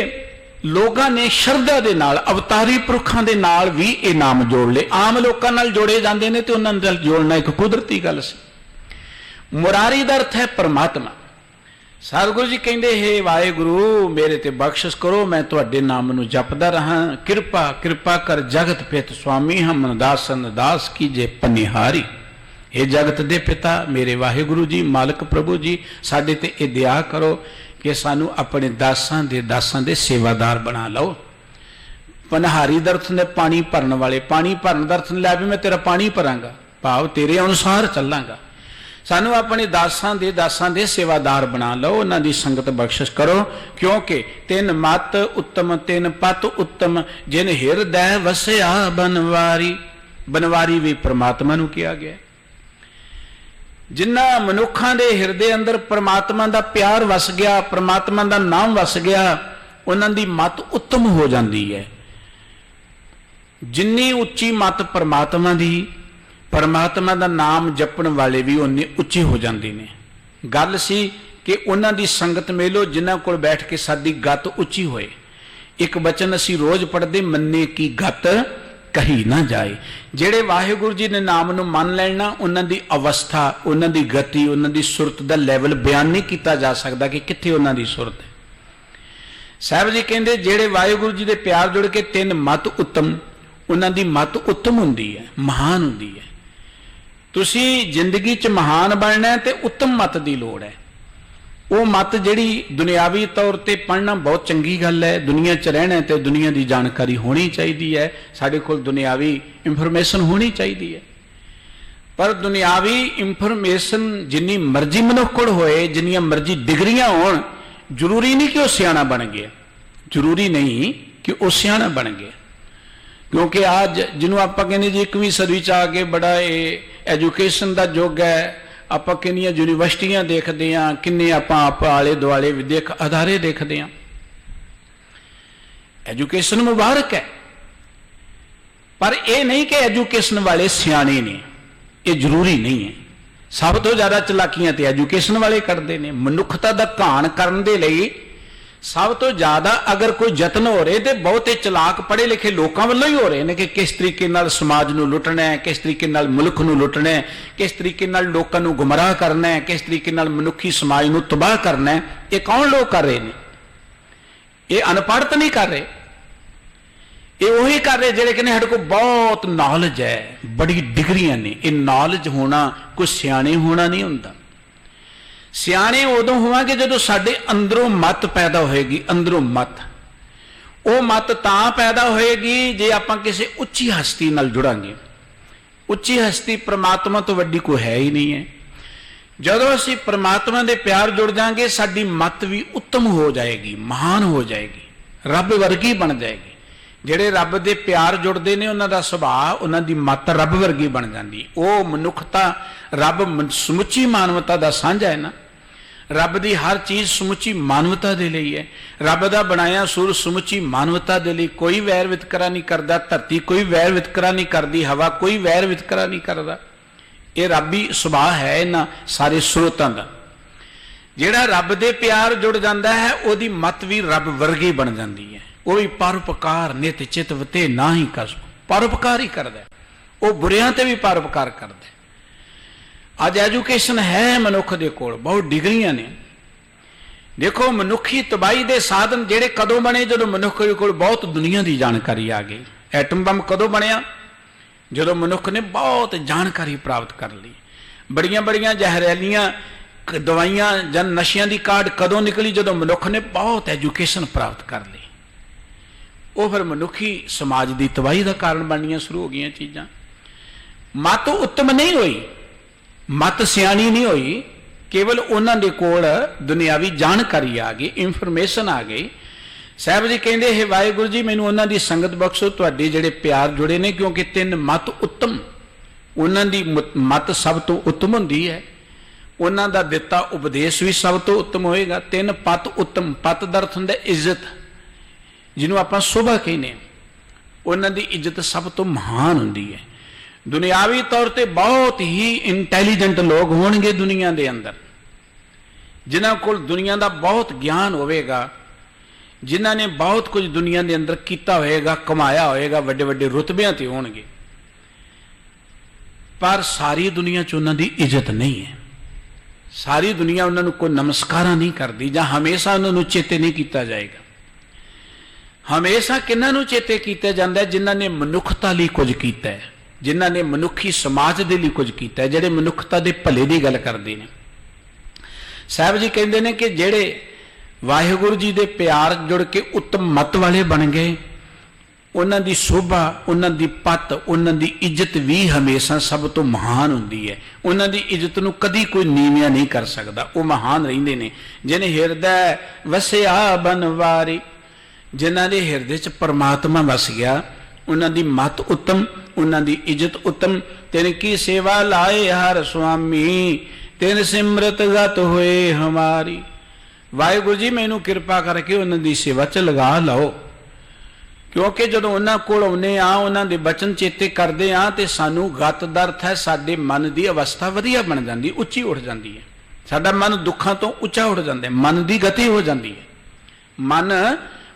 लोगों ने शरधा दे नाल, अवतारी पुरखों के नाल भी ये नाम जोड़ ले। आम लोगों नाल जोड़े जाते हैं तो उन्हां नाल जोड़ना एक कुदरती गल सी। मुरारी दा अर्थ है परमात्मा। सतगुरु जी कहते हे वाहिगुरु मेरे ते बख्शिश करो, मैं तुहाडे नाम नूं जपदा रहा। कृपा कृपा कर जगत पित स्वामी, हम दासन दास कीजे पनिहारी। हे जगत दे पिता मेरे वाहिगुरु जी, मालक प्रभु जी, साडे ते ये दया करो कि सानू अपने दासां दे सेवादार बना लो। पनिहारी दर्थ ने पानी भरन वाले, पानी भरन दर्थ ने लै भी मैं तेरा पानी भरांगा, भाव तेरे अनुसार चलांगा। सानू अपने दासां दे सेवादार बना लो, उन्हां दी संगत बख्शिश करो। क्योंकि तिन मत उत्तम तिन पत उत्तम, जिन हिरदै वसिया बनवारी। बनवारी भी परमात्मा नूं कहा गया। जिन्हां मनुखां दे हिरदे अंदर परमात्मा दा प्यार वस गया, परमात्मा दा नाम वस गया, उन्हां दी मत उत्तम हो जाती है। जिन्नी उच्ची मत परमात्मा दी, परमात्मा का नाम जपण वाले भी उन्ने उच्चे हो जाते हैं। गल सी कि उन्हां दी संगत मिलो जिन्हां कोल बैठ के साडी गत उच्ची होए। एक बचन असी रोज पढ़ते, मन्ने की गत कही ना जाए। जेड़े वाहिगुरु जी ने नाम नूं मन लेना, उन्हां दी अवस्था, उन्हां दी गति, उन्हां दी सुरत दा लैवल बयान नहीं किया जा सकता कि कित्थे उन्हां दी सुरत है। साहब जी कहते जेड़े वाहिगुरु जी दे प्यार जुड़ के तिन मत उत्तम, उन्हां दी मत उत्तम हुंदी है, महान हुंदी है। तुसी जिंदगी च महान बनना है तो उत्तम मत की लोड़ है। वो मत जिहड़ी दुनियावी तौर पर पढ़ना बहुत चंगी गल है, दुनिया च रहना तो दुनिया की जानकारी होनी चाहिए है, साडे कोल दुनियावी इंफॉर्मेशन होनी चाहिए है। पर दुनियावी इंफॉर्मेशन जिन्नी मर्जी मनुख कोल होए, जिन्नियां मर्जी डिग्रियां होण, जरूरी नहीं कि वह सियाणा बन गया, जरूरी नहीं कि वह सियाणा बन गया। क्योंकि आज जिन्हों आप कहने जी 21वीं सदी च आ के बड़ा ये एजुकेशन का युग है, आप किनियां यूनिवर्सिटियां देखते हैं, किन्ने आप आले दुआले विद्यक अदारे देखते हैं। एजुकेशन मुबारक है, पर यह नहीं कि एजुकेशन वाले सियाणे ने, ये जरूरी नहीं है। सब तो ज़्यादा चलाकियां तो एजुकेशन वाले करते हैं। मनुखता का घाण करने के लिए सब तो ज्यादा अगर कोई यत्न हो रहे तो बहुते चलाक पढ़े लिखे लोगों वालों ही हो रहे हैं कि किस तरीके नाल समाज नूं लुटना है, किस तरीके नाल मुल्क नूं लुटना है, किस तरीके नाल लोकां नूं गुमराह करना है, किस तरीके नाल मनुखी समाज नूं तबाह करना है। ये कौन लोग कर रहे हैं? ये अनपढ़ तो नहीं कर रहे, ये वही कर रहे जिहड़े कहने साडे कोल बहुत नॉलेज है, बड़ी डिग्रियां ने। ये नॉलेज होना कोई सियाणे होना नहीं हुंदा। सियाणे उदों होवांगे जदों साडे अंदरों मत पैदा होएगी। अंदरों मत, वो मत तां पैदा होएगी जे आपां किसी उच्ची हस्ती नाल जुड़ांगे। उच्ची हस्ती परमात्मा तो वड्डी कोई है ही नहीं है। जदों असीं परमात्मा दे प्यार जुड़ जाएंगे, साडी मत भी उत्तम हो जाएगी, महान हो जाएगी, रब वर्गी बन जाएगी। ਜਿਹੜੇ रब दे प्यार जुड़ते हैं उन्हों का सुभाव, उन्हों की मत रब वर्गी बन जाती। वो मनुखता रब समुची मानवता का सांझा है ना। ਰੱਬ ਦੀ ਹਰ ਚੀਜ਼ ਸਮੁੱਚੀ ਮਾਨਵਤਾ ਦੇ ਲਈ ਹੈ। ਰੱਬ ਦਾ ਬਣਾਇਆ ਸੂਰ ਸਮੁੱਚੀ ਮਾਨਵਤਾ ਦੇ ਲਈ, ਕੋਈ ਵੈਰ ਵਿਤਕਰਾ ਨਹੀਂ ਕਰਦਾ। ਧਰਤੀ ਕੋਈ ਵੈਰ ਵਿਤਕਰਾ ਨਹੀਂ ਕਰਦੀ, ਹਵਾ ਕੋਈ ਵੈਰ ਵਿਤਕਰਾ ਨਹੀਂ ਕਰਦਾ। ਇਹ ਰੱਬੀ ਸੁਭਾਅ ਹੈ ਇਹਨਾਂ ਸਾਰੇ ਸਰੋਤਾਂ ਦਾ। ਜਿਹੜਾ ਰੱਬ ਦੇ ਪਿਆਰ ਜੁੜ ਜਾਂਦਾ ਹੈ ਉਹਦੀ ਮਤ ਵੀ ਰੱਬ ਵਰਗੀ ਬਣ ਜਾਂਦੀ ਹੈ। ਉਹ ਵੀ ਪਰਉਪਕਾਰ ਨਿਤ ਚਿਤ ਵਤੇ ਨਾ ਹੀ ਕਸ, ਪਰਉਪਕਾਰ ਹੀ ਕਰਦਾ। ਉਹ ਬੁਰਿਆਂ ਤੇ ਵੀ ਪਰਉਪਕਾਰ ਕਰਦਾ। ਅੱਜ ਐਜੂਕੇਸ਼ਨ ਹੈ ਮਨੁੱਖ ਦੇ ਕੋਲ, ਬਹੁਤ ਡਿਗਰੀਆਂ ਨੇ। ਦੇਖੋ ਮਨੁੱਖੀ ਤਬਾਹੀ ਦੇ ਸਾਧਨ ਜਿਹੜੇ ਕਦੋਂ ਬਣੇ? ਜਦੋਂ ਮਨੁੱਖ ਕੋਲ ਬਹੁਤ ਦੁਨੀਆ ਦੀ ਜਾਣਕਾਰੀ ਆ ਗਈ। ਐਟਮ ਬੰਬ ਕਦੋਂ ਬਣਿਆ? ਜਦੋਂ ਮਨੁੱਖ ਨੇ ਬਹੁਤ ਜਾਣਕਾਰੀ ਪ੍ਰਾਪਤ ਕਰ ਲਈ। ਬੜੀਆਂ ਬੜੀਆਂ ਜ਼ਹਿਰੀਲੀਆਂ ਦਵਾਈਆਂ ਜਾਂ ਨਸ਼ਿਆਂ ਦੀ ਕਾਢ ਕਦੋਂ ਨਿਕਲੀ? ਜਦੋਂ ਮਨੁੱਖ ਨੇ ਬਹੁਤ ਐਜੂਕੇਸ਼ਨ ਪ੍ਰਾਪਤ ਕਰ ਲਈ। ਉਹ ਫਿਰ ਮਨੁੱਖੀ ਸਮਾਜ ਦੀ ਤਬਾਹੀ ਦਾ ਕਾਰਨ ਬਣਨੀਆਂ ਸ਼ੁਰੂ ਹੋ ਗਈਆਂ ਚੀਜ਼ਾਂ। ਮਤ ਉੱਤਮ ਨਹੀਂ ਹੋਈ, ਮਤ ਸਿਆਣੀ ਨਹੀਂ ਹੋਈ, ਕੇਵਲ ਉਹਨਾਂ ਦੇ ਕੋਲ ਦੁਨਿਆਵੀ ਜਾਣਕਾਰੀ ਆ ਗਈ, ਇਨਫੋਰਮੇਸ਼ਨ ਆ ਗਈ। ਸਾਹਿਬ ਜੀ ਕਹਿੰਦੇ ਹੈ ਵਾਹਿਗੁਰੂ ਜੀ ਮੈਨੂੰ ਉਹਨਾਂ ਦੀ ਸੰਗਤ ਬਖਸ਼ੋ, ਤੁਹਾਡੇ ਜਿਹੜੇ ਪਿਆਰ ਜੁੜੇ ਨੇ, ਕਿਉਂਕਿ ਤਿੰਨ ਮਤ ਉੱਤਮ, ਉਹਨਾਂ ਦੀ ਮਤ ਸਭ ਤੋਂ ਉੱਤਮ ਹੁੰਦੀ ਹੈ। ਉਹਨਾਂ ਦਾ ਦਿੱਤਾ ਉਪਦੇਸ਼ ਵੀ ਸਭ ਤੋਂ ਉੱਤਮ ਹੋਏਗਾ। ਤਿੰਨ ਪਤ ਉੱਤਮ, ਪਤ ਦਾ ਅਰਥ ਹੁੰਦਾ ਇੱਜ਼ਤ, ਜਿਹਨੂੰ ਆਪਾਂ ਸ਼ੋਭਾ ਕਹਿੰਦੇ ਹਾਂ। ਉਹਨਾਂ ਦੀ ਇੱਜ਼ਤ ਸਭ ਤੋਂ ਮਹਾਨ ਹੁੰਦੀ ਹੈ। ਦੁਨਿਆਵੀ ਤੌਰ ਤੇ ਬਹੁਤ ਹੀ ਇੰਟੈਲੀਜੈਂਟ ਲੋਕ ਹੋਣਗੇ ਦੁਨੀਆ ਦੇ ਅੰਦਰ, ਜਿਨ੍ਹਾਂ ਕੋਲ ਦੁਨੀਆ ਦਾ ਬਹੁਤ ਗਿਆਨ ਹੋਵੇਗਾ, ਜਿਨ੍ਹਾਂ ਨੇ ਬਹੁਤ ਕੁਝ ਦੁਨੀਆ ਦੇ ਅੰਦਰ ਕੀਤਾ ਹੋਏਗਾ, ਕਮਾਇਆ ਹੋਏਗਾ, ਵੱਡੇ ਵੱਡੇ ਰੁਤਬਿਆਂ ਤੇ ਹੋਣਗੇ। ਪਰ ਸਾਰੀ ਦੁਨੀਆ 'ਚ ਉਹਨਾਂ ਦੀ ਇੱਜ਼ਤ ਨਹੀਂ ਹੈ। ਸਾਰੀ ਦੁਨੀਆ ਉਹਨਾਂ ਨੂੰ ਕੋਈ ਨਮਸਕਾਰਾਂ ਨਹੀਂ ਕਰਦੀ, ਜਾਂ ਹਮੇਸ਼ਾ ਉਹਨਾਂ ਨੂੰ ਚੇਤੇ ਨਹੀਂ ਕੀਤਾ ਜਾਏਗਾ। ਹਮੇਸ਼ਾ ਕਿਹਨਾਂ ਨੂੰ ਚੇਤੇ ਕੀਤਾ ਜਾਂਦਾ? ਜਿਨ੍ਹਾਂ ਨੇ ਮਨੁੱਖਤਾ ਲਈ ਕੁਝ ਕੀਤਾ ਹੈ, ਜਿਨ੍ਹਾਂ ਨੇ ਮਨੁੱਖੀ ਸਮਾਜ ਦੇ ਲਈ ਕੁਝ ਕੀਤਾ ਹੈ, ਜਿਹੜੇ ਮਨੁੱਖਤਾ ਦੇ ਭਲੇ ਦੀ ਗੱਲ ਕਰਦੇ ਨੇ। ਸਾਹਿਬ ਜੀ ਕਹਿੰਦੇ ਨੇ ਕਿ ਜਿਹੜੇ ਵਾਹਿਗੁਰੂ ਜੀ ਦੇ ਪਿਆਰ ਜੁੜ ਕੇ ਉੱਤਮ ਮਤ ਵਾਲੇ ਬਣ ਗਏ, ਉਹਨਾਂ ਦੀ ਸ਼ੋਭਾ, ਉਹਨਾਂ ਦੀ ਪੱਤ, ਉਹਨਾਂ ਦੀ ਇੱਜ਼ਤ ਵੀ ਹਮੇਸ਼ਾ ਸਭ ਤੋਂ ਮਹਾਨ ਹੁੰਦੀ ਹੈ। ਉਹਨਾਂ ਦੀ ਇੱਜ਼ਤ ਨੂੰ ਕਦੀ ਕੋਈ ਨੀਵਿਆਂ ਨਹੀਂ ਕਰ ਸਕਦਾ, ਉਹ ਮਹਾਨ ਰਹਿੰਦੇ ਨੇ। ਜਿਹਨੇ ਹਿਰਦੈ ਵਸਿਆ ਬਨਵਾਰੀ, ਜਿਨ੍ਹਾਂ ਦੇ ਹਿਰਦੇ 'ਚ ਪਰਮਾਤਮਾ ਵਸ ਗਿਆ, ਉਹਨਾਂ ਦੀ ਮਤ ਉੱਤਮ, ਉਹਨਾਂ ਦੀ ਇੱਜ਼ਤ ਉੱਤਮ। ਤਿਨ ਕੀ ਸੇਵਾ ਲਾਏ ਹਰ ਸੁਆਮੀ, ਤਿਨ ਸਿਮਰਤ ਗਤ ਹੋਏ ਹਮਾਰੀ। ਵਾਹਿਗੁਰੂ ਜੀ ਮੈਨੂੰ ਕਿਰਪਾ ਕਰਕੇ ਉਹਨਾਂ ਦੀ ਸੇਵਾ 'ਚ ਲਗਾ ਲਓ, ਕਿਉਂਕਿ ਜਦੋਂ ਉਹਨਾਂ ਕੋਲ ਆਉਂਦੇ ਆ, ਉਹਨਾਂ ਦੇ ਬਚਨ ਚੇਤੇ ਕਰਦੇ ਆ, ਤੇ ਸਾਨੂੰ ਗਤ ਦਾ ਅਰਥ ਹੈ ਸਾਡੇ ਮਨ ਦੀ ਅਵਸਥਾ ਵਧੀਆ ਬਣ ਜਾਂਦੀ, ਉੱਚੀ ਉੱਠ ਜਾਂਦੀ ਹੈ। ਸਾਡਾ ਮਨ ਦੁੱਖਾਂ ਤੋਂ ਉੱਚਾ ਉੱਠ ਜਾਂਦਾ ਹੈ, ਮਨ ਦੀ ਗਤੀ ਹੋ ਜਾਂਦੀ ਹੈ, ਮਨ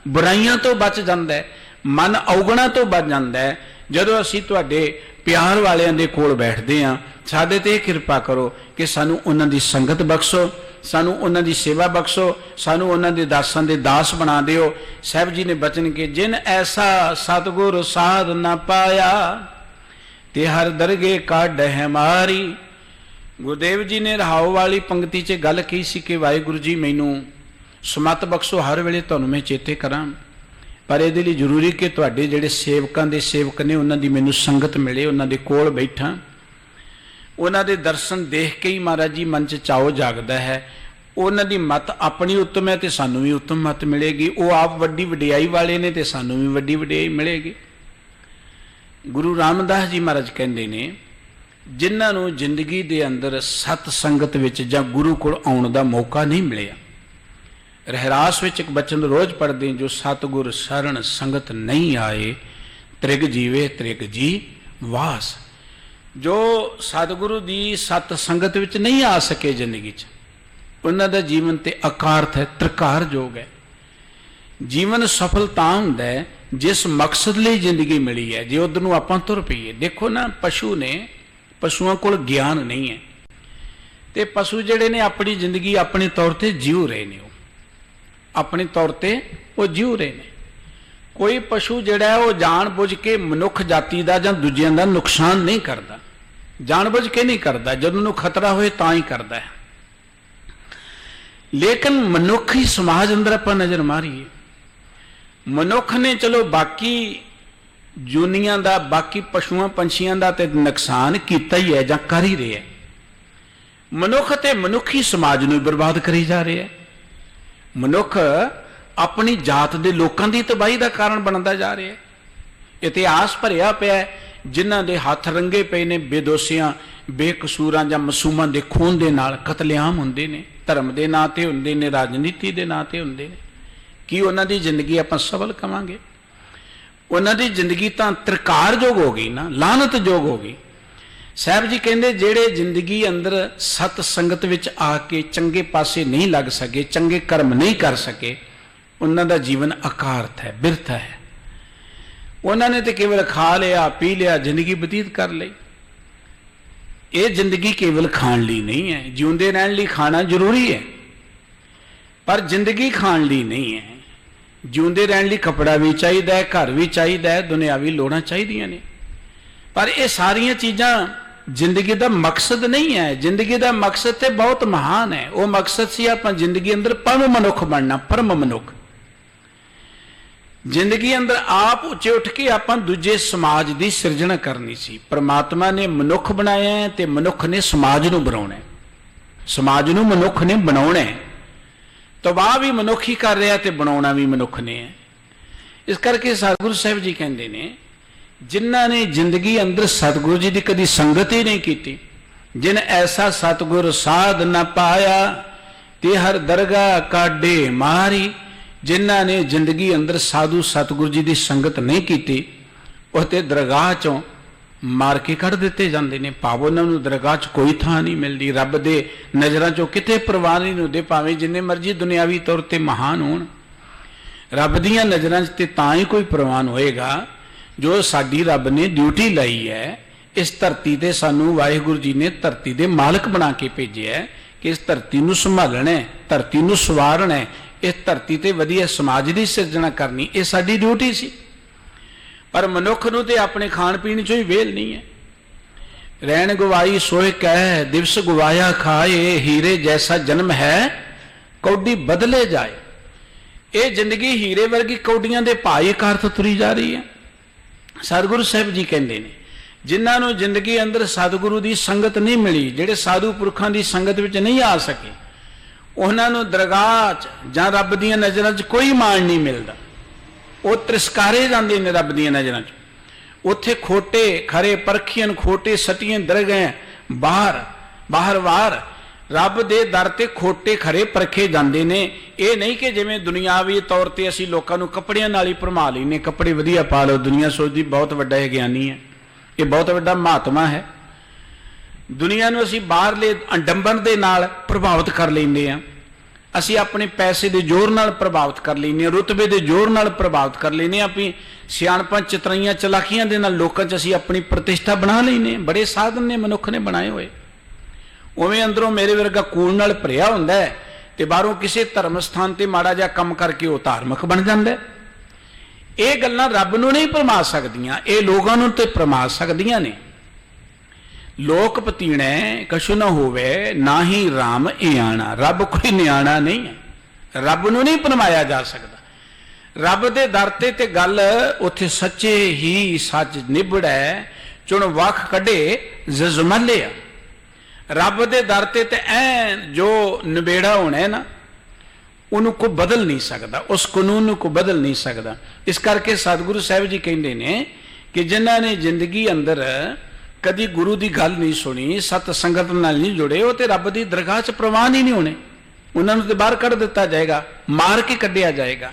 ਬੁਰਾਈਆਂ ਤੋਂ ਬਚ ਜਾਂਦਾ ਹੈ, ਮਨ ਔਗਣਾ ਤੋਂ ਬਚ ਜਾਂਦਾ ਹੈ। ਜਦੋਂ ਅਸੀਂ ਤੁਹਾਡੇ ਪਿਆਰ ਵਾਲਿਆਂ ਦੇ ਕੋਲ ਬੈਠਦੇ ਹਾਂ, ਸਾਡੇ ਤੇ ਕਿਰਪਾ ਕਰੋ ਕਿ ਸਾਨੂੰ ਉਹਨਾਂ ਦੀ ਸੰਗਤ ਬਖਸ਼ੋ, ਸਾਨੂੰ ਉਹਨਾਂ ਦੀ ਸੇਵਾ ਬਖਸ਼ੋ, ਸਾਨੂੰ ਉਹਨਾਂ ਦੇ ਦਾਸਾਂ ਦੇ ਦਾਸ ਬਣਾ ਦਿਓ। ਸਾਹਿਬ ਜੀ ਨੇ ਬਚਨ ਕਿ ਜਿਨ ਐਸਾ ਸਤਿਗੁਰ ਸਾਧ ਨਾ ਪਾਇਆ, ਤੇ ਹਰ ਦਰਗੇ ਕੱਢ ਹੈ ਮਾਰੀ। ਗੁਰਦੇਵ ਜੀ ਨੇ ਰਹਾਉ ਵਾਲੀ ਪੰਕਤੀ 'ਚ ਗੱਲ ਕਹੀ ਸੀ ਕਿ ਵਾਹਿਗੁਰੂ ਜੀ ਮੈਨੂੰ ਸਮਤ ਬਖਸ਼ੋ, ਹਰ ਵੇਲੇ ਤੁਹਾਨੂੰ ਮੈਂ ਚੇਤੇ ਕਰਾਂ, ਪਰ ਇਹਦੇ ਲਈ ਜ਼ਰੂਰੀ ਕਿ ਤੁਹਾਡੇ ਜਿਹੜੇ ਸੇਵਕਾਂ ਦੇ ਸੇਵਕ ਨੇ ਉਹਨਾਂ ਦੀ ਮੈਨੂੰ ਸੰਗਤ ਮਿਲੇ, ਉਹਨਾਂ ਦੇ ਕੋਲ ਬੈਠਾਂ, ਉਹਨਾਂ ਦੇ ਦਰਸ਼ਨ ਦੇਖ ਕੇ ਹੀ ਮਹਾਰਾਜ ਜੀ ਮਨ 'ਚ ਚਾਓ ਜਾਗਦਾ ਹੈ। ਉਹਨਾਂ ਦੀ ਮਤ ਆਪਣੀ ਉੱਤਮ ਹੈ ਤੇ ਸਾਨੂੰ ਵੀ ਉੱਤਮ ਮਤ ਮਿਲੇਗੀ। ਉਹ ਆਪ ਵੱਡੀ ਵਡਿਆਈ ਵਾਲੇ ਨੇ ਤੇ ਸਾਨੂੰ ਵੀ ਵੱਡੀ ਵਡਿਆਈ ਮਿਲੇਗੀ। ਗੁਰੂ ਰਾਮਦਾਸ ਜੀ ਮਹਾਰਾਜ ਕਹਿੰਦੇ ਨੇ, ਜਿਨ੍ਹਾਂ ਨੂੰ ਜ਼ਿੰਦਗੀ ਦੇ ਅੰਦਰ ਸਤ ਸੰਗਤ ਵਿੱਚ ਜਾਂ ਗੁਰੂ ਕੋਲ ਆਉਣ ਦਾ ਮੌਕਾ ਨਹੀਂ ਮਿਲਿਆ, ਰਹਿਰਾਸ ਵਿੱਚ ਇੱਕ ਬਚਨ ਰੋਜ਼ ਪੜ੍ਹਦੇ, ਜੋ ਸਤਿਗੁਰ ਸ਼ਰਨ ਸੰਗਤ ਨਹੀਂ ਆਏ, ਤ੍ਰਿਗ ਜੀਵੇ ਤ੍ਰਿਗ ਜੀ ਵਾਸ। ਜੋ ਸਤਿਗੁਰੂ ਦੀ ਸਤ ਸੰਗਤ ਵਿੱਚ ਨਹੀਂ ਆ ਸਕੇ ਜ਼ਿੰਦਗੀ 'ਚ, ਉਹਨਾਂ ਦਾ ਜੀਵਨ ਤੇ ਅਕਾਰਥ ਹੈ, ਤ੍ਰਿਕਾਰਯੋਗ ਹੈ। ਜੀਵਨ ਸਫਲ ਤਾਂ ਹੁੰਦਾ ਹੈ ਜਿਸ ਮਕਸਦ ਲਈ ਜ਼ਿੰਦਗੀ ਮਿਲੀ ਹੈ, ਜੇ ਉਧਰ ਨੂੰ ਆਪਾਂ ਤੁਰ ਪਈਏ। ਦੇਖੋ ਨਾ, ਪਸ਼ੂ ਨੇ, ਪਸ਼ੂਆਂ ਕੋਲ ਗਿਆਨ ਨਹੀਂ ਹੈ, ਤੇ ਪਸ਼ੂ ਜਿਹੜੇ ਨੇ ਆਪਣੀ ਜ਼ਿੰਦਗੀ ਆਪਣੇ ਤੌਰ ਤੇ ਜੀਉ ਰਹੇ ਨੇ, ਉਹ ਆਪਣੇ ਤੌਰ ਤੇ ਉਹ ਜੀਉ ਰਹੇ ਨੇ। ਕੋਈ ਪਸ਼ੂ ਜਿਹੜਾ ਹੈ ਉਹ ਜਾਣ ਬੁੱਝ ਕੇ ਮਨੁੱਖ ਜਾਤੀ ਦਾ ਜਾਂ ਦੂਜਿਆਂ ਦਾ ਨੁਕਸਾਨ ਨਹੀਂ ਕਰਦਾ, ਜਾਣ ਬੁੱਝ ਕੇ ਨਹੀਂ ਕਰਦਾ, ਜਦੋਂ ਉਹਨੂੰ ਖਤਰਾ ਹੋਏ ਤਾਂ ਹੀ ਕਰਦਾ ਹੈ। ਲੇਕਿਨ ਮਨੁੱਖੀ ਸਮਾਜ ਅੰਦਰ ਆਪਾਂ ਨਜ਼ਰ ਮਾਰੀਏ, ਮਨੁੱਖ ਨੇ ਚਲੋ ਬਾਕੀ ਜੂਨੀਆਂ ਦਾ, ਬਾਕੀ ਪਸ਼ੂਆਂ ਪੰਛੀਆਂ ਦਾ ਤੇ ਨੁਕਸਾਨ ਕੀਤਾ ਹੀ ਹੈ ਜਾਂ ਕਰ ਹੀ ਰਿਹਾ। ਮਨੁੱਖ ਤੇ ਮਨੁੱਖੀ ਸਮਾਜ ਨੂੰ ਬਰਬਾਦ ਕਰੀ ਜਾ ਰਿਹਾ ਹੈ। ਮਨੁੱਖ ਆਪਣੀ ਜਾਤ ਦੇ ਲੋਕਾਂ ਦੀ ਤਬਾਹੀ ਦਾ ਕਾਰਨ ਬਣਦਾ ਜਾ ਰਿਹਾ ਹੈ। ਇਤਿਹਾਸ ਭਰਿਆ ਪਿਆ, जिन्हां दे हथ रंगे पे ने बेदोसियां बेकसूरां जां मासूमां दे खून दे नाल कतलेआम हुंदे ने, धर्म दे नां ते हुंदे ने, राजनीति दे नां ते हुंदे ने। की उन्हां दी जिंदगी आपां सफल कवांगे? उन्हां दी जिंदगी तां त्रिकारयोग हो गई ना, लानतयोग हो गई। साहब जी कहंदे जेड़े जिंदगी अंदर सत संगत विच आके चंगे पासे नहीं लग सके, चंगे कर्म नहीं कर सके, उन्हां दा जीवन अकारथ है, बिरथ है। उन्होंने तो केवल खा लिया पी लिया, जिंदगी बतीत कर ली। ये जिंदगी केवल खाण ली नहीं है, जिउंदे रहण लई खाना जरूरी है, पर जिंदगी खाण ली नहीं है। जिउंदे रहण लई कपड़ा भी चाहिए, घर भी चाहिए, दुनियावी लोड़ां चाहिए ने, पर ये सारियां चीज़ां जिंदगी का मकसद नहीं है। जिंदगी का मकसद तो बहुत महान है। वो मकसद सी आपां जिंदगी अंदर परम मनुख बनना, परम मनुख। जिंदगी अंदर आप उच्चे उठ के आपां दूजे समाज की सिरजना करनी सी। परमात्मा ने मनुख बनाया है ते मनुख ने समाज नूं बनाउणा है, समाज नूं मनुख ने बनाउणा है। तबाह भी मनुख ही कर रहा ते बनाउणा भी मनुख ने है। इस करके सतगुरु साहिब जी कहते ने, जिन्हां ने जिंदगी अंदर सतगुरु जी की कदी संगत ही नहीं की, जिन ऐसा सतगुर साध न पाया ते हर दरगाह काढे मारी। जिन्हां ने जिंदगी अंदर साधु सतगुरु जी की संगत नहीं की, वह तो दरगाह चों मार के कढ़ दिते जाते हैं। भाव उन्होंने दरगाह च कोई थां नहीं मिलती, रब दे नज़रां चों किते परवाह नहीं होंदे, भावें जिन्ने मर्जी दुनियावी तौर पर महान होण। रब दियां नज़रां च तां ही कोई प्रवान होएगा जो साडी रब ने ड्यूटी लाई है। इस धरती ते सानू वाहिगुरू जी ने धरती दे मालक बना के भेजे है कि इस धरती नूं संभालना है, धरती नूं सवारना है, इस धरती ते वधिया समाज की सिरजना करनी, ये साडी ड्यूटी सी। पर मनुख नूं ते अपने खाण पीण चों ही वेल नहीं है। रैन गवाई सोए कह दिवस गवाया खाए, हीरे जैसा जन्म है कौडी बदले जाए। ये जिंदगी हीरे वर्गी कौडियां दे भाई कारत तुरी जा रही है। सतगुरु साहिब जी कहते हैं, जिन्होंने जिंदगी अंदर सतगुरु की संगत नहीं मिली, जेडे साधु पुरखों की संगत में नहीं आ सके, उन्होंने दरगाह जां रब दी नज़रां च कोई मान नहीं मिलता। वो तिरस्कारे जाते हैं रब दी नज़रां च। उत्थे खोटे खरे परखियन खोटे सटियन दरगाह बाहर बाहर वार रब दे दर ते खोटे खरे परखे जाते हैं। ये नहीं कि जिवें दुनियावी तौर पर असीं लोकां नूं कपड़ियां नाल ही भरमा लैने, कपड़े वधिया पा लो, दुनिया सोचदी बहुत वड्डा है ज्ञानी है, ये बहुत वड्डा महात्मा है। दुनिया नूं असीं बाहरले अंडंबन दे नाल प्रभावित कर लैंदे आ। असीं अपने पैसे के जोर नाल प्रभावित कर लैंदे आ, रुतबे के जोर नाल प्रभावित कर लैंदे आ, अपनी सियाणपां चितराइयां चलाकियां दे नाल लोकां च असीं अपनी प्रतिष्ठा बना लैंदे आ। बड़े साधन ने मनुख ने बनाए हुए। उवें अंदरों मेरे वर्गा कूड़ नाल भरिया हुंदा है ते बाहरों किसी धर्म स्थान ते माड़ा जिहा काम करके वो धार्मिक बन जांदा है। ये गल्लां रब नूं नहीं भरमा सकदियां, ये लोकां नूं ते भरमा सकदियां ने। लोक पतीणे कछु न होवे ना ही राम इयाणा। रब कोई न्याणा नहीं है, रब नूं नहीं भरमाया जा सकदा। रब दे दर ते गल उत्थे सच्चे ही सच निबड़ै, चुण वख कढे जजमले आ। रब दे दर ते ऐन जो नबेड़ा होना है ना, उन्होंने को बदल नहीं सकता, उस कानून को बदल नहीं सकता। इस करके सतगुरु साहिब जी कहते हैं कि जिन्हों ने जिंदगी अंदर कभी गुरु की गल नहीं सुनी, सत संगत नाल नहीं जुड़े, वो तो रब की दरगाह च प्रवान ही नहीं होने। उन्होंने तो बाहर कढ़ दिता जाएगा, मार के कढ़िया जाएगा।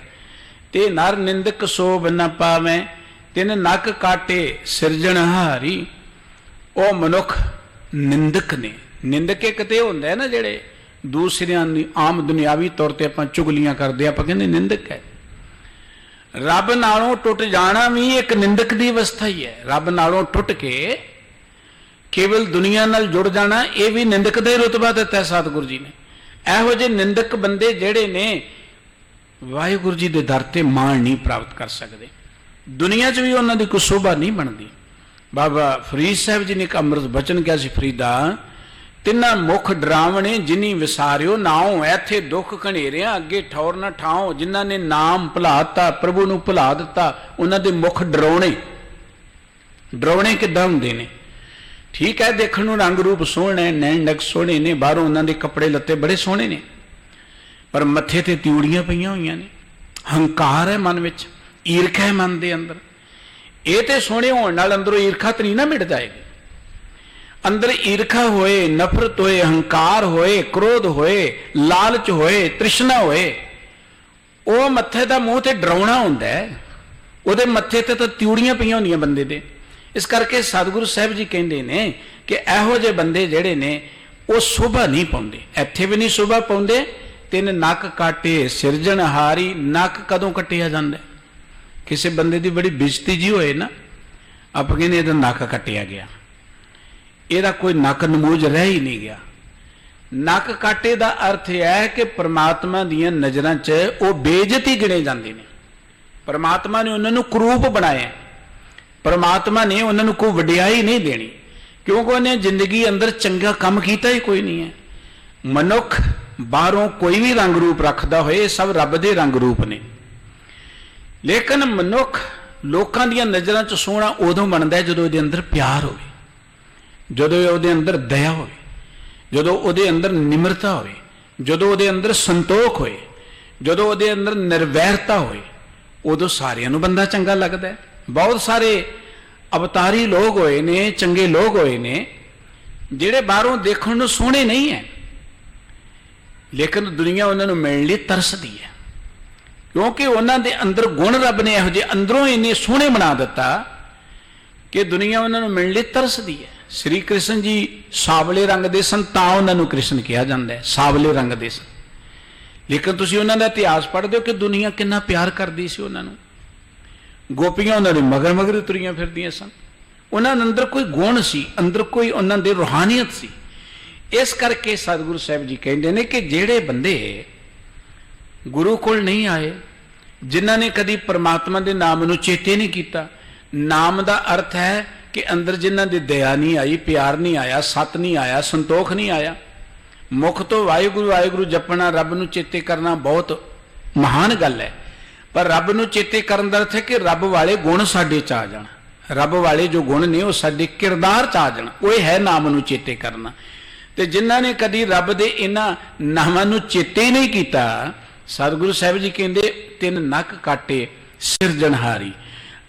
ते नर निंदक सोभ न पावे, तिन नक काटे सिरजनहारी। वो मनुख निंदक ने। निंदक एक तो होंदा है ना जेड़े दूसरियां आम दुनियावी तौर पर आपां चुगलियां करदे, आपां कहंदे निंदक है। रब नालों टुट जाना भी एक निंदक की अवस्था ही है। रब नालों टुट के केवल दुनिया नाल जुड़ जाना, यह भी निंदक का ही रुतबा दिता है सतगुरु जी ने। इहो जिहे निंदक बंदे जेड़े ने वाहिगुरू जी के दर ते मान नहीं प्राप्त कर सकते। दुनिया च भी उन्हां दी कोई शोभा नहीं बनती। बाबा फरीद साहब जी ने एक अमृत बचन कहा सी, फरीदा तिना मुख डरावने जिनी विसारियो नाओ, ऐथे दुख घनेरिया अगे ठौर न ठाओ। जिन्हां ने नाम भुलाता, प्रभु नूं भुला दिता, उन्हां दे मुख डरावने। डरावने किद्दां हुंदे ने? ठीक है, देखण नूं रंग रूप सोहणे, नैन नक सोहणे ने, बाहरों उन्हां दे कपड़े लत्ते बड़े सोहणे ने, पर मत्थे ते त्यूड़ियां पईयां होईयां ने। हंकार है मन विच, ईरख है मन दे अंदर। ਇਹ ਤੇ ਸੋਹਣੇ ਹੋਣ ਨਾਲ ਅੰਦਰੋਂ ਈਰਖਾ ਤਾਂ ਨਹੀਂ ਨਾ ਮਿਟ ਜਾਏਗੀ। ਅੰਦਰ ਈਰਖਾ ਹੋਏ, ਨਫ਼ਰਤ ਹੋਏ, ਹੰਕਾਰ ਹੋਏ, ਕ੍ਰੋਧ ਹੋਏ, ਲਾਲਚ ਹੋਏ, ਤ੍ਰਿਸ਼ਨਾ ਹੋਏ, ਉਹ ਮੱਥੇ ਦਾ ਮੂੰਹ ਤੇ ਡਰਾਉਣਾ ਹੁੰਦਾ ਹੈ। ਉਹਦੇ ਮੱਥੇ ਤੇ ਤਾਂ ਤਿਉੜੀਆਂ ਪਈਆਂ ਹੁੰਦੀਆਂ ਬੰਦੇ ਦੇ। ਇਸ ਕਰਕੇ ਸਤਿਗੁਰੂ ਸਾਹਿਬ ਜੀ ਕਹਿੰਦੇ ਨੇ ਕਿ ਇਹੋ ਜਿਹੇ ਬੰਦੇ ਜਿਹੜੇ ਨੇ ਉਹ ਸ਼ੋਭਾ ਨਹੀਂ ਪਾਉਂਦੇ, ਇੱਥੇ ਵੀ ਨਹੀਂ ਸ਼ੋਭਾ ਪਾਉਂਦੇ। ਤਿੰਨ ਨੱਕ ਕਾਟੇ ਸਿਰਜਣਹਾਰੀ। ਨੱਕ ਕਦੋਂ ਕੱਟਿਆ ਜਾਂਦਾ? ਕਿਸੇ ਬੰਦੇ ਦੀ ਬੜੀ ਬੇਇੱਜ਼ਤੀ ਜੀ ਹੋਏ ਨਾ, ਆਪਾਂ ਕਹਿੰਦੇ ਇਹਦਾ ਨੱਕ ਕੱਟਿਆ ਗਿਆ, ਇਹਦਾ ਕੋਈ ਨੱਕ ਨਮੂਜ ਰਹਿ ਹੀ ਨਹੀਂ ਗਿਆ। ਨੱਕ ਕਾਟੇ ਦਾ ਅਰਥ ਇਹ ਹੈ ਕਿ ਪ੍ਰਮਾਤਮਾ ਦੀਆਂ ਨਜ਼ਰਾਂ 'ਚ ਉਹ ਬੇਇੱਜ਼ਤੀ ਗਿਣੇ ਜਾਂਦੇ ਨੇ। ਪ੍ਰਮਾਤਮਾ ਨੇ ਉਹਨਾਂ ਨੂੰ ਕਰੂਪ ਬਣਾਇਆ, ਪ੍ਰਮਾਤਮਾ ਨੇ ਉਹਨਾਂ ਨੂੰ ਕੋਈ ਵਡਿਆਈ ਨਹੀਂ ਦੇਣੀ, ਕਿਉਂਕਿ ਉਹਨੇ ਜ਼ਿੰਦਗੀ ਅੰਦਰ ਚੰਗਾ ਕੰਮ ਕੀਤਾ ਹੀ ਕੋਈ ਨਹੀਂ ਹੈ। ਮਨੁੱਖ ਬਾਹਰੋਂ ਕੋਈ ਵੀ ਰੰਗ ਰੂਪ ਰੱਖਦਾ ਹੋਏ, ਇਹ ਸਭ ਰੱਬ ਦੇ ਰੰਗ ਰੂਪ ਨੇ, ਲੇਕਿਨ ਮਨੁੱਖ ਲੋਕਾਂ ਦੀਆਂ ਨਜ਼ਰਾਂ 'ਚ ਸੋਹਣਾ ਉਦੋਂ ਬਣਦਾ ਜਦੋਂ ਉਹਦੇ ਅੰਦਰ ਪਿਆਰ ਹੋਵੇ, ਜਦੋਂ ਉਹਦੇ ਅੰਦਰ ਦਇਆ ਹੋਵੇ, ਜਦੋਂ ਉਹਦੇ ਅੰਦਰ ਨਿਮਰਤਾ ਹੋਵੇ, ਜਦੋਂ ਉਹਦੇ ਅੰਦਰ ਸੰਤੋਖ ਹੋਏ, ਜਦੋਂ ਉਹਦੇ ਅੰਦਰ ਨਿਰਵੈਰਤਾ ਹੋਏ, ਉਦੋਂ ਸਾਰਿਆਂ ਨੂੰ ਬੰਦਾ ਚੰਗਾ ਲੱਗਦਾ ਹੈ। ਬਹੁਤ ਸਾਰੇ ਅਵਤਾਰੀ ਲੋਕ ਹੋਏ ਨੇ, ਚੰਗੇ ਲੋਕ ਹੋਏ ਨੇ, ਜਿਹੜੇ ਬਾਹਰੋਂ ਦੇਖਣ ਨੂੰ ਸੋਹਣੇ ਨਹੀਂ ਹੈ, ਲੇਕਿਨ ਦੁਨੀਆ ਉਹਨਾਂ ਨੂੰ ਮਿਲਣ ਲਈ ਤਰਸਦੀ ਹੈ, ਕਿਉਂਕਿ ਉਹਨਾਂ ਦੇ ਅੰਦਰ ਗੁਣ ਰੱਬ ਨੇ ਇਹੋ ਜਿਹੇ ਅੰਦਰੋਂ ਇੰਨੇ ਸੋਹਣੇ ਬਣਾ ਦਿੱਤਾ ਕਿ ਦੁਨੀਆ ਉਹਨਾਂ ਨੂੰ ਮਿਲਣ ਲਈ ਤਰਸਦੀ ਹੈ। ਸ੍ਰੀ ਕ੍ਰਿਸ਼ਨ ਜੀ ਸਾਵਲੇ ਰੰਗ ਦੇ ਸਨ, ਤਾਂ ਉਹਨਾਂ ਨੂੰ ਕ੍ਰਿਸ਼ਨ ਕਿਹਾ ਜਾਂਦਾ ਹੈ, ਸਾਵਲੇ ਰੰਗ ਦੇ ਸਨ। ਲੇਕਿਨ ਤੁਸੀਂ ਉਹਨਾਂ ਦਾ ਇਤਿਹਾਸ ਪੜ੍ਹਦੇ ਹੋ ਕਿ ਦੁਨੀਆ ਕਿੰਨਾ ਪਿਆਰ ਕਰਦੀ ਸੀ ਉਹਨਾਂ ਨੂੰ। ਗੋਪੀਆਂ ਉਹਨਾਂ ਦੇ ਮਗਰ ਮਗਰ ਤੁਰੀਆਂ ਫਿਰਦੀਆਂ ਸਨ। ਉਹਨਾਂ ਦੇ ਅੰਦਰ ਕੋਈ ਗੁਣ ਸੀ, ਅੰਦਰ ਕੋਈ ਉਹਨਾਂ ਦੇ ਰੂਹਾਨੀਅਤ ਸੀ। ਇਸ ਕਰਕੇ ਸਤਿਗੁਰੂ ਸਾਹਿਬ ਜੀ ਕਹਿੰਦੇ ਨੇ ਕਿ ਜਿਹੜੇ ਬੰਦੇ ਗੁਰੂ ਕੋਲ ਨਹੀਂ ਆਏ, ਜਿਨ੍ਹਾਂ ਨੇ ਕਦੀ ਪਰਮਾਤਮਾ ਦੇ ਨਾਮ ਨੂੰ ਚੇਤੇ ਨਹੀਂ ਕੀਤਾ। ਨਾਮ ਦਾ ਅਰਥ ਹੈ ਕਿ ਅੰਦਰ ਜਿਨ੍ਹਾਂ ਦੀ ਦਇਆ ਨਹੀਂ ਆਈ, ਪਿਆਰ ਨਹੀਂ ਆਇਆ, ਸਤ ਨਹੀਂ ਆਇਆ, ਸੰਤੋਖ ਨਹੀਂ ਆਇਆ। ਮੁਖ ਤੋਂ ਵਾਹਿਗੁਰੂ ਵਾਹਿਗੁਰੂ ਜਪਣਾ, ਰੱਬ ਨੂੰ ਚੇਤੇ ਕਰਨਾ ਬਹੁਤ ਮਹਾਨ ਗੱਲ ਹੈ, ਪਰ ਰੱਬ ਨੂੰ ਚੇਤੇ ਕਰਨ ਦਾ ਅਰਥ ਹੈ ਕਿ ਰੱਬ ਵਾਲੇ ਗੁਣ ਸਾਡੇ 'ਚ ਆ ਜਾਣ। ਰੱਬ ਵਾਲੇ ਜੋ ਗੁਣ ਨੇ ਉਹ ਸਾਡੇ ਕਿਰਦਾਰ 'ਚ ਆ ਜਾਣ, ਉਹ ਹੈ ਨਾਮ ਨੂੰ ਚੇਤੇ ਕਰਨਾ। ਤੇ ਜਿਨ੍ਹਾਂ ਨੇ ਕਦੀ ਰੱਬ ਦੇ ਇਹਨਾਂ ਨਾਮਾਂ ਨੂੰ ਚੇਤੇ ਹੀ ਨਹੀਂ ਕੀਤਾ, ਸਤਿਗੁਰੂ ਸਾਹਿਬ ਜੀ ਕਹਿੰਦੇ ਤਿੰਨ ਨੱਕ ਕਾਟੇ ਸਿਰਜਣਹਾਰੀ।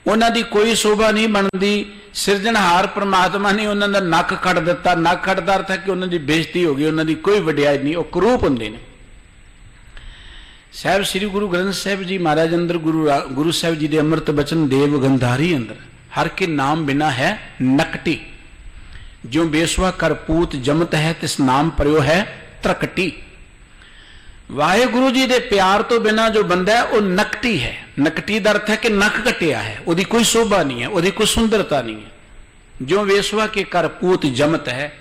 ਉਹਨਾਂ ਦੀ ਕੋਈ ਸ਼ੋਭਾ ਨਹੀਂ ਬਣਦੀ। ਸਿਰਜਣਹਾਰ ਪ੍ਰਮਾਤਮਾ ਨੇ ਉਹਨਾਂ ਦਾ ਨੱਕ ਕੱਟ ਦਿੱਤਾ। ਨੱਕ ਕੱਟ ਦਾ ਅਰਥ ਹੈ ਕਿ ਉਹਨਾਂ ਦੀ ਬੇਇੱਜ਼ਤੀ ਹੋ ਗਈ, ਉਹਨਾਂ ਦੀ ਕੋਈ ਵਡਿਆਈ ਨਹੀਂ, ਉਹ ਕਰੂਪ ਹੁੰਦੇ ਨੇ। ਸਾਹਿਬ ਸ੍ਰੀ ਗੁਰੂ ਗ੍ਰੰਥ ਸਾਹਿਬ ਜੀ ਮਹਾਰਾਜ ਅੰਦਰ ਗੁਰੂ ਸਾਹਿਬ ਜੀ ਦੇ ਅੰਮ੍ਰਿਤ ਬਚਨ ਦੇਵ ਗੰਧਾਰੀ ਅੰਦਰ ਹਰ ਕੇ ਨਾਮ ਬਿਨਾ ਹੈ ਨਕਟੀ, ਜਿਉ ਬੇਸਵਾ ਕਰਪੂਤ ਜਮਤ ਹੈ ਤਿਸ ਨਾਮ ਪਰਿਓ ਹੈ ਤਰਕਟੀ। ਵਾਹਿਗੁਰੂ ਜੀ ਦੇ ਪਿਆਰ ਤੋਂ ਬਿਨਾ ਜੋ ਬੰਦਾ ਹੈ ਉਹ ਨਕਟੀ ਹੈ। ਨਕਟੀ ਦਾ ਅਰਥ ਹੈ ਕਿ ਨੱਕ ਕੱਟਿਆ ਹੈ, ਉਹਦੀ ਕੋਈ ਸ਼ੋਭਾ ਨਹੀਂ ਹੈ, ਉਹਦੀ ਕੋਈ ਸੁੰਦਰਤਾ ਨਹੀਂ ਹੈ। ਜਿਉ ਵੇਸਵਾ ਕੇ ਕਰਪੂਤ ਜਮਤ ਹੈ,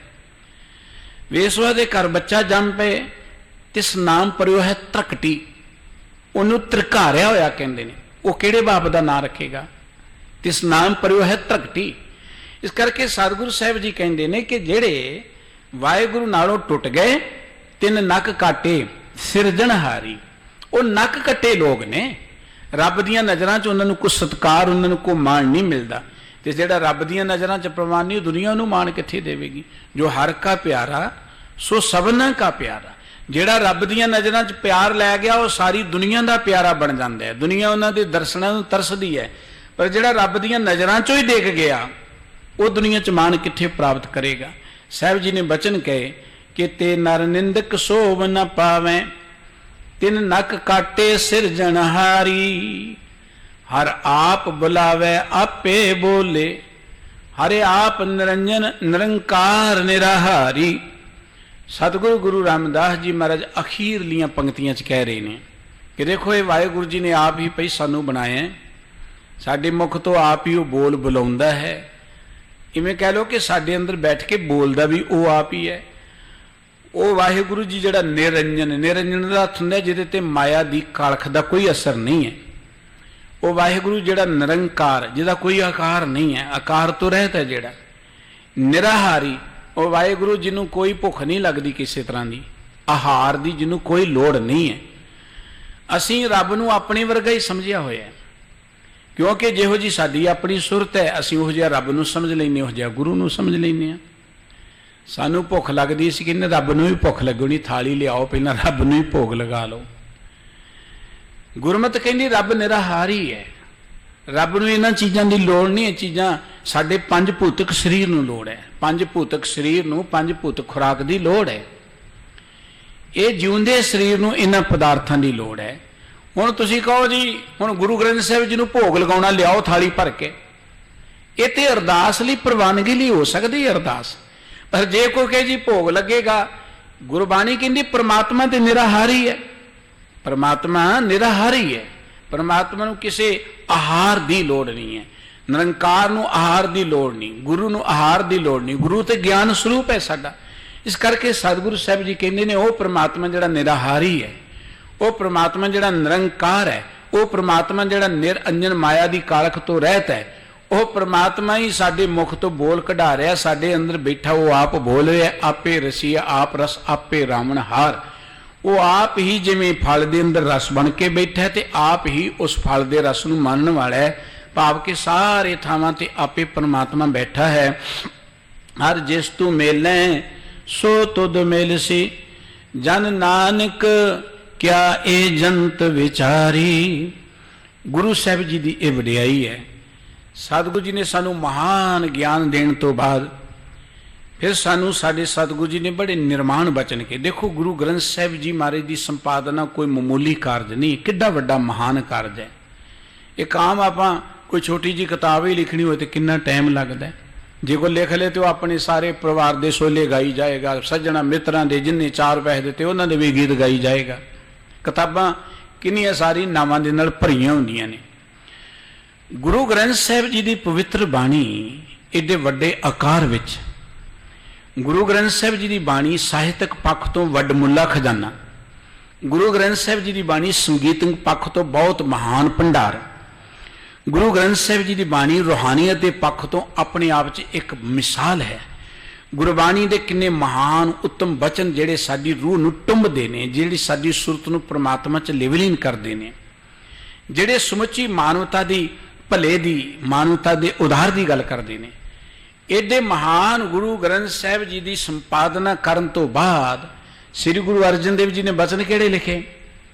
ਵੇਸਵਾ ਦੇ ਘਰ ਬੱਚਾ ਜੰਮ ਪਏ, ਤਿਸ ਨਾਮ ਪਰਿਓ ਹੈ ਤਰਕਟੀ। ਉਹਨੂੰ ਤ੍ਰਿਕਾਰਿਆ ਹੋਇਆ ਕਹਿੰਦੇ ਨੇ। ਉਹ ਕਿਹੜੇ ਬਾਪ ਦਾ ਨਾਂ ਰੱਖੇਗਾ? ਤਿਸ ਨਾਮ ਪਰਿਓ ਹੈ ਤਰਕਟੀ। ਇਸ ਕਰਕੇ ਸਤਿਗੁਰੂ ਸਾਹਿਬ ਜੀ ਕਹਿੰਦੇ ਨੇ ਕਿ ਜਿਹੜੇ ਵਾਹਿਗੁਰੂ ਨਾਲੋਂ ਟੁੱਟ ਗਏ, ਤਿੰਨ ਨੱਕ ਕਾਟੇ ਸਿਰਜਣਹਾਰੀ, ਉਹ ਨੱਕ ਕੱਟੇ ਲੋਕ ਨੇ। ਰੱਬ ਦੀਆਂ ਨਜ਼ਰਾਂ 'ਚ ਉਹਨਾਂ ਨੂੰ ਕੋਈ ਸਤਿਕਾਰ, ਉਹਨਾਂ ਨੂੰ ਕੋਈ ਮਾਣ ਨਹੀਂ ਮਿਲਦਾ। ਤੇ ਜਿਹੜਾ ਰੱਬ ਦੀਆਂ ਨਜ਼ਰਾਂ 'ਚ ਪ੍ਰਵਾਨ ਨਹੀਂ, ਦੁਨੀਆ ਉਹਨੂੰ ਮਾਣ ਕਿੱਥੇ ਦੇਵੇਗੀ? ਜੋ ਹਰ ਕਾ ਪਿਆਰਾ ਸੋ ਸਭਨਾ ਕਾ ਪਿਆਰਾ। ਜਿਹੜਾ ਰੱਬ ਦੀਆਂ ਨਜ਼ਰਾਂ 'ਚ ਪਿਆਰ ਲੈ ਗਿਆ, ਉਹ ਸਾਰੀ ਦੁਨੀਆ ਦਾ ਪਿਆਰਾ ਬਣ ਜਾਂਦਾ ਹੈ। ਦੁਨੀਆ ਉਹਨਾਂ ਦੇ ਦਰਸ਼ਨਾਂ ਨੂੰ ਤਰਸਦੀ ਹੈ, ਪਰ ਜਿਹੜਾ ਰੱਬ ਦੀਆਂ ਨਜ਼ਰਾਂ 'ਚੋਂ ਹੀ ਦੇਖ ਗਿਆ, ਉਹ ਦੁਨੀਆ 'ਚ ਮਾਣ ਕਿੱਥੇ ਪ੍ਰਾਪਤ ਕਰੇਗਾ? ਸਾਹਿਬ ਜੀ ਨੇ ਬਚਨ ਕਹੇ ਕਿ ਤੇ ਨਰ ਨਿੰਦਕ ਸੋਭ ਨ ਪਾਵੈ, ਤਿੰਨ ਨੱਕ ਕਾਟੇ ਸਿਰਜਣਹਾਰੀ। ਹਰ ਆਪ ਬੁਲਾਵੇ ਆਪੇ ਬੋਲੇ, ਹਰੇ ਆਪ ਨਿਰੰਜਨ ਨਿਰੰਕਾਰ ਨਿਰਾਹਾਰੀ। ਸਤਿਗੁਰੂ ਗੁਰੂ ਰਾਮਦਾਸ ਜੀ ਮਹਾਰਾਜ ਅਖੀਰਲੀਆਂ ਪੰਕਤੀਆਂ 'ਚ ਕਹਿ ਰਹੇ ਨੇ ਕਿ ਦੇਖੋ, ਇਹ ਵਾਹਿਗੁਰੂ ਜੀ ਨੇ ਆਪ ਹੀ ਪਈ ਸਾਨੂੰ ਬਣਾਇਆ, ਸਾਡੇ ਮੁਖ ਤੋਂ ਆਪ ਹੀ ਉਹ ਬੋਲ ਬੁਲਾਉਂਦਾ ਹੈ। ਇਵੇਂ ਕਹਿ ਲਓ ਕਿ ਸਾਡੇ ਅੰਦਰ ਬੈਠ ਕੇ ਬੋਲਦਾ ਵੀ ਉਹ ਆਪ ਹੀ ਹੈ। ਉਹ ਵਾਹਿਗੁਰੂ ਜੀ ਜਿਹੜਾ ਨਿਰੰਜਨ, ਨਿਰੰਜਨ ਦਾ ਅਰਥ ਹੁੰਦਾ ਜਿਹਦੇ ਤੇ ਮਾਇਆ ਦੀ ਕਾਲਖ ਦਾ ਕੋਈ ਅਸਰ ਨਹੀਂ ਹੈ। ਉਹ ਵਾਹਿਗੁਰੂ ਜਿਹੜਾ ਨਿਰੰਕਾਰ, ਜਿਹਦਾ ਕੋਈ ਆਕਾਰ ਨਹੀਂ ਹੈ, ਆਕਾਰ ਤੋਂ ਰਹਿਤ ਹੈ ਜਿਹੜਾ। ਨਿਰਾਹਾਰੀ, ਉਹ ਵਾਹਿਗੁਰੂ ਜਿਹਨੂੰ ਕੋਈ ਭੁੱਖ ਨਹੀਂ ਲੱਗਦੀ ਕਿਸੇ ਤਰ੍ਹਾਂ ਦੀ, ਆਹਾਰ ਦੀ ਜਿਹਨੂੰ ਕੋਈ ਲੋੜ ਨਹੀਂ ਹੈ। ਅਸੀਂ ਰੱਬ ਨੂੰ ਆਪਣੇ ਵਰਗਾ ਹੀ ਸਮਝਿਆ ਹੋਇਆ, ਕਿਉਂਕਿ ਜਿਹੋ ਜੀ ਸਾਡੀ ਆਪਣੀ ਸੁਰਤ ਹੈ, ਅਸੀਂ ਉਹ ਜਿਹਾ ਰੱਬ ਨੂੰ ਸਮਝ ਲੈਂਦੇ, ਉਹ ਜਿਹਾ ਗੁਰੂ ਨੂੰ ਸਮਝ ਲੈਂਦੇ ਹਾਂ। ਸਾਨੂੰ ਭੁੱਖ ਲੱਗਦੀ ਸੀ, ਕਹਿੰਦੇ ਰੱਬ ਨੂੰ ਵੀ ਭੁੱਖ ਲੱਗਣੀ, ਥਾਲੀ ਲਿਆਓ, ਪਹਿਲਾਂ ਰੱਬ ਨੂੰ ਹੀ ਭੋਗ ਲਗਾ ਲਓ। ਗੁਰਮਤਿ ਕਹਿੰਦੀ ਰੱਬ ਨਿਰਾਹਾਰੀ ਹੈ, ਰੱਬ ਨੂੰ ਇਹਨਾਂ ਚੀਜ਼ਾਂ ਦੀ ਲੋੜ ਨਹੀਂ। ਇਹ ਚੀਜ਼ਾਂ ਸਾਡੇ ਪੰਜ ਭੂਤਕ ਸਰੀਰ ਨੂੰ ਲੋੜ ਹੈ। ਪੰਜ ਭੂਤਕ ਸਰੀਰ ਨੂੰ ਪੰਜ ਭੂਤਕ ਖੁਰਾਕ ਦੀ ਲੋੜ ਹੈ। ਇਹ ਜਿਉਂਦੇ ਸਰੀਰ ਨੂੰ ਇਹਨਾਂ ਪਦਾਰਥਾਂ ਦੀ ਲੋੜ ਹੈ। ਹੁਣ ਤੁਸੀਂ ਕਹੋ ਜੀ ਹੁਣ ਗੁਰੂ ਗ੍ਰੰਥ ਸਾਹਿਬ ਜੀ ਨੂੰ ਭੋਗ ਲਗਾਉਣਾ, ਲਿਆਓ ਥਾਲੀ ਭਰ ਕੇ, ਇਹ ਤੇ ਅਰਦਾਸ ਲਈ ਪ੍ਰਵਾਨਗੀ ਲਈ ਹੋ ਸਕਦੀ ਹੈ ਅਰਦਾਸ। ਪਰ ਜੇ ਕੋਈ ਕਹੇ ਜੀ ਭੋਗ ਲੱਗੇਗਾ, ਗੁਰਬਾਣੀ ਕਹਿੰਦੀ ਪ੍ਰਮਾਤਮਾ ਤੇ ਨਿਰਾਹਾਰੀ ਹੈ। परमात्मा निराहारी है। परमात्मा ਨੂੰ ਕਿਸੇ ਆਹਾਰ ਦੀ ਲੋੜ ਨਹੀਂ ਹੈ। ਨਿਰੰਕਾਰ ਨੂੰ ਆਹਾਰ ਦੀ ਲੋੜ ਨਹੀਂ, ਗੁਰੂ ਨੂੰ ਆਹਾਰ ਦੀ ਲੋੜ ਨਹੀਂ। ਗੁਰੂ ਤੇ ਗਿਆਨ ਸਰੂਪ ਹੈ ਸਾਡਾ। ਇਸ ਕਰਕੇ ਸਤਿਗੁਰੂ ਸਾਹਿਬ ਜੀ ਕਹਿੰਦੇ ਨੇ ਉਹ ਪ੍ਰਮਾਤਮਾ ਜਿਹੜਾ ਨਿਰਾਹਾਰੀ ਹੈ, ਉਹ ਪ੍ਰਮਾਤਮਾ ਜਿਹੜਾ ਨਿਰੰਕਾਰ ਹੈ, ਉਹ ਪ੍ਰਮਾਤਮਾ ਜਿਹੜਾ ਨਿਰਅੰਜਨ ਮਾਇਆ ਦੀ ਕਾਲਖ ਤੋਂ ਰਹਿਤ ਹੈ, ਉਹ ਪ੍ਰਮਾਤਮਾ ਹੀ ਸਾਡੇ ਮੁਖ ਤੋਂ ਬੋਲ ਕਢਾ ਰਿਹਾ, ਸਾਡੇ ਅੰਦਰ ਬੈਠਾ ਉਹ ਆਪ ਬੋਲ ਰਿਹਾ। ਆਪੇ ਰਸੀਆ ਆਪ ਰਸ ਆਪੇ ਰਾਵਣ ਹਾਰ। ਉਹ ਆਪ ਹੀ ਜਿਵੇਂ ਫਲ ਦੇ ਅੰਦਰ ਰਸ ਬਣ ਕੇ ਬੈਠਾ ਤੇ ਆਪ ਹੀ ਉਸ ਫਲ ਦੇ ਰਸ ਨੂੰ ਮੰਨਣ ਵਾਲਾ ਹੈ। ਭਾਵ ਕਿ ਸਾਰੇ ਥਾਵਾਂ ਤੇ ਆਪੇ ਪਰਮਾਤਮਾ ਬੈਠਾ ਹੈ। ਹਰ ਜਿਸ ਤੂੰ ਮੇਲੇ ਸੋ ਤੁਧ ਮਿਲ ਸੀ, ਜਨ ਨਾਨਕ ਕਿਆ ਇਹ ਜੰਤ ਵਿਚਾਰੀ। ਗੁਰੂ ਸਾਹਿਬ ਜੀ ਦੀ ਇਹ ਵਡਿਆਈ ਹੈ। ਸਤਿਗੁਰੂ ਜੀ ਨੇ ਸਾਨੂੰ ਮਹਾਨ ਗਿਆਨ ਦੇਣ ਤੋਂ ਬਾਅਦ ਫਿਰ ਸਾਨੂੰ ਸਾਡੇ ਸਤਿਗੁਰੂ ਜੀ ਨੇ ਬੜੇ ਨਿਰਮਾਣ ਬਚਨ ਕੇ, ਦੇਖੋ ਗੁਰੂ ਗ੍ਰੰਥ ਸਾਹਿਬ ਜੀ ਮਹਾਰਾਜ ਦੀ ਸੰਪਾਦਨਾ ਕੋਈ ਮਾਮੂਲੀ ਕਾਰਜ ਨਹੀਂ, ਕਿੱਡਾ ਵੱਡਾ ਮਹਾਨ ਕਾਰਜ ਹੈ। ਇੱਕ ਆਮ ਆਪਾਂ ਕੋਈ ਛੋਟੀ ਜਿਹੀ ਕਿਤਾਬ ਹੀ ਲਿਖਣੀ ਹੋਏ ਤੇ ਕਿੰਨਾ ਟਾਈਮ ਲੱਗਦਾ। ਜੇ ਕੋਈ ਲਿਖ ਲੇ ਤੇ ਉਹ ਆਪਣੇ ਸਾਰੇ ਪਰਿਵਾਰ ਦੇ ਸੋਲੇ ਗਾਈ ਜਾਏਗਾ, ਸੱਜਣਾ ਮਿੱਤਰਾਂ ਦੇ ਜਿੰਨੇ 4 ਪੈਸੇ ਦਿੱਤੇ ਉਹਨਾਂ ਦੇ ਵੀ ਗੀਤ ਗਾਈ ਜਾਏਗਾ। ਕਿਤਾਬਾਂ ਕਿੰਨੀਆਂ ਸਾਰੀ ਨਾਵਾਂ ਦੇ ਨਾਲ ਭਰੀਆਂ ਹੁੰਦੀਆਂ ਨੇ। ਗੁਰੂ ਗ੍ਰੰਥ ਸਾਹਿਬ ਜੀ ਦੀ ਪਵਿੱਤਰ ਬਾਣੀ ਏਡੇ ਵੱਡੇ ਆਕਾਰ ਵਿੱਚ, ਗੁਰੂ ਗ੍ਰੰਥ ਸਾਹਿਬ ਜੀ ਦੀ ਬਾਣੀ ਸਾਹਿਤਕ ਪੱਖ ਤੋਂ ਵੱਡਮੁੱਲਾ ਖਜ਼ਾਨਾ, ਗੁਰੂ ਗ੍ਰੰਥ ਸਾਹਿਬ ਜੀ ਦੀ ਬਾਣੀ ਸੰਗੀਤਕ ਪੱਖ ਤੋਂ ਬਹੁਤ ਮਹਾਨ ਭੰਡਾਰ, ਗੁਰੂ ਗ੍ਰੰਥ ਸਾਹਿਬ ਜੀ ਦੀ ਬਾਣੀ ਰੂਹਾਨੀਅਤ ਦੇ ਪੱਖ ਤੋਂ ਆਪਣੇ ਆਪ 'ਚ ਇੱਕ ਮਿਸਾਲ ਹੈ। ਗੁਰਬਾਣੀ ਦੇ ਕਿੰਨੇ ਮਹਾਨ ਉੱਤਮ ਬਚਨ ਜਿਹੜੇ ਸਾਡੀ ਰੂਹ ਨੂੰ ਟੁੰਬਦੇ ਨੇ, ਜਿਹੜੀ ਸਾਡੀ ਸੁਰਤ ਨੂੰ ਪ੍ਰਮਾਤਮਾ 'ਚ ਲਿਵਲੀਨ ਕਰਦੇ ਨੇ, ਜਿਹੜੇ ਸਮੁੱਚੀ ਮਾਨਵਤਾ ਦੀ ਭਲੇ ਦੀ, ਮਾਨਵਤਾ ਦੇ ਉਧਾਰ ਦੀ ਗੱਲ ਕਰਦੇ ਨੇ। ਏਡੇ ਮਹਾਨ ਗੁਰੂ ਗ੍ਰੰਥ ਸਾਹਿਬ ਜੀ ਦੀ ਸੰਪਾਦਨਾ ਕਰਨ ਤੋਂ ਬਾਅਦ ਸ੍ਰੀ ਗੁਰੂ ਅਰਜਨ ਦੇਵ ਜੀ ਨੇ ਬਚਨ ਕਿਹੜੇ ਲਿਖੇ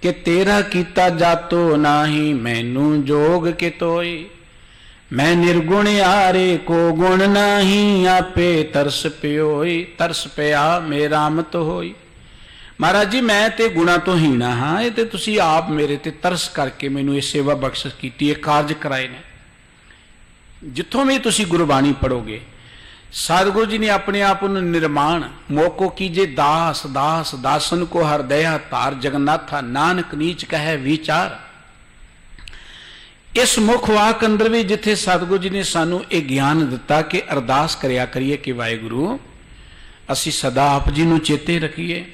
ਕਿ ਤੇਰਾ ਕੀਤਾ ਜਾਤੋ ਨਾਹੀ ਮੈਨੂੰ ਜੋਗ ਕਿਤੋਈ, ਮੈਂ ਨਿਰਗੁਣ ਆਰੇ ਕੋ ਗੁਣ ਨਾਹੀ, ਆਪੇ ਤਰਸ ਪਿਓਈ, ਤਰਸ ਪਿਆ ਮੇਰਾ ਮਤ ਹੋਈ। ਮਹਾਰਾਜ ਜੀ ਮੈਂ ਤੇ ਗੁਣਾ ਤੋਂ ਹੀਣਾ ਹਾਂ, ਇਹ ਤੇ ਤੁਸੀਂ ਆਪ ਮੇਰੇ ਤੇ ਤਰਸ ਕਰਕੇ ਮੈਨੂੰ ਇਹ ਸੇਵਾ ਬਖਸ਼ਿਸ਼ ਕੀਤੀ, ਇਹ ਕਾਰਜ ਕਰਾਏ ਨੇ। ਜਿੱਥੋਂ ਵੀ ਤੁਸੀਂ ਗੁਰਬਾਣੀ ਪੜੋਗੇ ਸਤਿਗੁਰੂ ਜੀ ਨੇ ਆਪਣੇ ਆਪ ਨੂੰ ਨਿਰਮਾਣ ਮੋਕੋ ਕੀਜੇ ਦਾਸ ਦਾਸ ਦਾਸਨ ਕੋ ਹਰ ਦਇਆ ਧਾਰ ਜਗਨਨਾਥਾ ਨਾਨਕ ਨੀਚ ਕਹੈ ਵਿਚਾਰ। ਇਸ ਮੁੱਖ ਵਾਕ ਅੰਦਰ ਵੀ ਜਿੱਥੇ ਸਤਿਗੁਰੂ ਜੀ ਨੇ ਸਾਨੂੰ ਇਹ ਗਿਆਨ ਦਿੱਤਾ ਕਿ ਅਰਦਾਸ ਕਰਿਆ ਕਰੀਏ ਕਿ ਵਾਹਿਗੁਰੂ ਅਸੀਂ ਸਦਾ ਆਪ ਜੀ ਨੂੰ ਚੇਤੇ ਰੱਖੀਏ,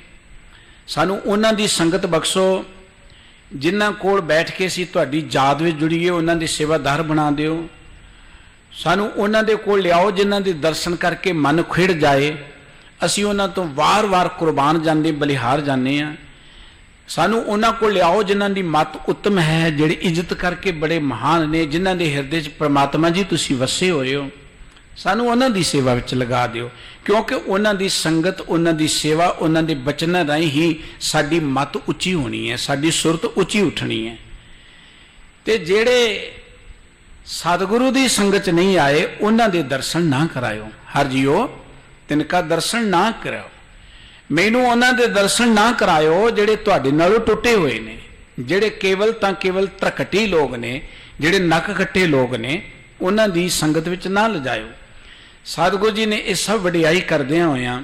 ਸਾਨੂੰ ਉਹਨਾਂ ਦੀ ਸੰਗਤ ਬਖਸ਼ੋ ਜਿਨ੍ਹਾਂ ਕੋਲ ਬੈਠ ਕੇ ਅਸੀਂ ਤੁਹਾਡੀ ਯਾਦ ਵਿੱਚ ਜੁੜੀਏ, ਉਹਨਾਂ ਦੇ ਸੇਵਾਦਾਰ ਬਣਾ ਦਿਓ। ਸਾਨੂੰ ਉਹਨਾਂ ਦੇ ਕੋਲ ਲਿਆਓ ਜਿਨ੍ਹਾਂ ਦੇ ਦਰਸ਼ਨ ਕਰਕੇ ਮਨ ਖਿੜ ਜਾਏ, ਅਸੀਂ ਉਹਨਾਂ ਤੋਂ ਵਾਰ-ਵਾਰ ਕੁਰਬਾਨ ਜਾਂਦੇ, ਬਲਿਹਾਰ ਜਾਂਦੇ ਹਾਂ। ਸਾਨੂੰ ਉਹਨਾਂ ਕੋਲ ਲਿਆਓ ਜਿਨ੍ਹਾਂ ਦੀ ਮਤ ਉੱਤਮ ਹੈ, ਜਿਹੜੇ ਇੱਜ਼ਤ ਕਰਕੇ ਬੜੇ ਮਹਾਨ ਨੇ, ਜਿਨ੍ਹਾਂ ਦੇ ਹਿਰਦੇ 'ਚ ਪ੍ਰਮਾਤਮਾ ਜੀ ਤੁਸੀਂ ਵਸੇ ਹੋਏ ਹੋ। ਸਾਨੂੰ ਉਹਨਾਂ ਦੀ ਸੇਵਾ ਵਿੱਚ ਲਗਾ ਦਿਓ, ਕਿਉਂਕਿ ਉਹਨਾਂ ਦੀ ਸੰਗਤ, ਉਹਨਾਂ ਦੀ ਸੇਵਾ, ਉਹਨਾਂ ਦੇ ਬਚਨਾਂ ਰਾਹੀਂ ਹੀ ਸਾਡੀ ਮਤ ਉੱਚੀ ਹੋਣੀ ਹੈ, ਸਾਡੀ ਸੁਰਤ ਉੱਚੀ ਉੱਠਣੀ ਹੈ। ਤੇ ਜਿਹੜੇ ਸਤਿਗੁਰੂ ਦੀ ਸੰਗਤ 'ਚ ਨਹੀਂ ਆਏ ਉਹਨਾਂ ਦੇ ਦਰਸ਼ਨ ਨਾ ਕਰਾਇਓ। ਹਰ ਜੀਓ ਤਿਨਕਾ ਦਰਸ਼ਨ ਨਾ ਕਰਾਓ। ਮੈਨੂੰ ਉਹਨਾਂ ਦੇ ਦਰਸ਼ਨ ਨਾ ਕਰਾਇਓ ਜਿਹੜੇ ਤੁਹਾਡੇ ਨਾਲੋਂ ਟੁੱਟੇ ਹੋਏ ਨੇ, ਜਿਹੜੇ ਕੇਵਲ ਤਾਂ ਕੇਵਲ ਤਰਕਟੀ ਲੋਕ ਨੇ, ਜਿਹੜੇ ਨੱਕ ਕੱਟੇ ਲੋਕ ਨੇ, ਉਹਨਾਂ ਦੀ ਸੰਗਤ ਵਿੱਚ ਨਾ ਲਿਜਾਇਓ। ਸਤਿਗੁਰੂ ਜੀ ਨੇ ਇਹ ਸਭ ਵਡਿਆਈ ਕਰਦਿਆਂ ਹੋਇਆਂ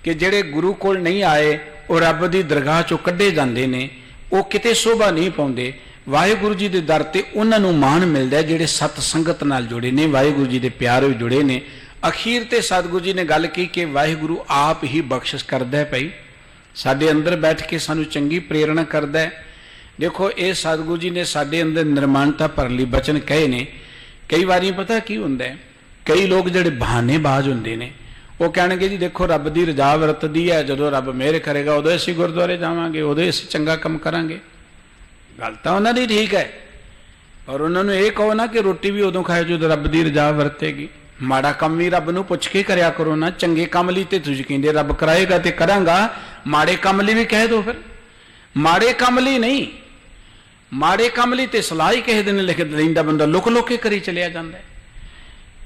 ਕਿ ਜਿਹੜੇ ਗੁਰੂ ਕੋਲ ਨਹੀਂ ਆਏ ਉਹ ਰੱਬ ਦੀ ਦਰਗਾਹ 'ਚੋਂ ਕੱਢੇ ਜਾਂਦੇ ਨੇ, ਉਹ ਕਿਤੇ ਸ਼ੋਭਾ ਨਹੀਂ ਪਾਉਂਦੇ। ਵਾਹਿਗੁਰੂ ਜੀ ਦੇ ਦਰ ਤੇ ਉਹਨਾਂ ਨੂੰ ਮਾਣ ਮਿਲਦਾ ਜਿਹੜੇ ਸਤ ਸੰਗਤ ਨਾਲ ਜੁੜੇ ਨੇ, ਵਾਹਿਗੁਰੂ ਜੀ ਦੇ ਪਿਆਰ ਵਿੱਚ ਜੁੜੇ ਨੇ। ਅਖੀਰ ਤੇ ਸਤਿਗੁਰੂ ਜੀ ਨੇ ਗੱਲ ਕੀ ਕਿ ਵਾਹਿਗੁਰੂ ਆਪ ਹੀ ਬਖਸ਼ਿਸ਼ ਕਰਦਾ ਹੈ। ਭਾਈ ਸਾਡੇ ਅੰਦਰ ਬੈਠ ਕੇ ਸਾਨੂੰ ਚੰਗੀ ਪ੍ਰੇਰਣਾ ਕਰਦਾ ਹੈ। ਦੇਖੋ ਇਹ ਸਤਿਗੁਰੂ ਜੀ ਨੇ ਸਾਡੇ ਅੰਦਰ ਨਿਰਮਾਣਤਾ ਭਰਨ ਲਈ ਬਚਨ ਕਹੇ ਨੇ। ਕਈ ਵਾਰੀ ਪਤਾ ਕੀ ਹੁੰਦਾ ਹੈ, ਕਈ ਲੋਕ ਜਿਹੜੇ ਬਹਾਨੇਬਾਜ਼ ਹੁੰਦੇ ਨੇ, ਉਹ ਕਹਿਣਗੇ ਜੀ ਦੇਖੋ ਰੱਬ ਦੀ ਰਜ਼ਾ ਵਰਤਦੀ ਹੈ, ਜਦੋਂ ਰੱਬ ਮਿਹਰ ਕਰੇਗਾ ਉਦੋਂ ਅਸੀਂ ਗੁਰਦੁਆਰੇ ਜਾਵਾਂਗੇ, ਉਦੋਂ ਅਸੀਂ ਚੰਗਾ ਕੰਮ ਕਰਾਂਗੇ। ਗੱਲ ਤਾਂ ਉਹਨਾਂ ਦੀ ਠੀਕ ਹੈ, ਪਰ ਉਹਨਾਂ ਨੂੰ ਇਹ ਕਹੋ ਨਾ ਕਿ ਰੋਟੀ ਵੀ ਉਦੋਂ ਖਾਏ ਜਦੋਂ ਰੱਬ ਦੀ ਰਜ਼ਾ ਵਰਤੇਗੀ। ਮਾੜਾ ਕੰਮ ਵੀ ਰੱਬ ਨੂੰ ਪੁੱਛ ਕੇ ਕਰਿਆ ਕਰੋ ਨਾ। ਚੰਗੇ ਕੰਮ ਲਈ ਤੇ ਤੁਸੀਂ ਕਹਿੰਦੇ ਰੱਬ ਕਰਾਏਗਾ ਤੇ ਕਰਾਂਗਾ, ਮਾੜੇ ਕੰਮ ਲਈ ਵੀ ਕਹਿ ਦਿਓ। ਫਿਰ ਮਾੜੇ ਕੰਮ ਲਈ ਨਹੀਂ, माड़े काम लई ते सलाह ही किसी दिन लिख लैंदा बंदा, लुक लुक के करी चलिया जांदा है।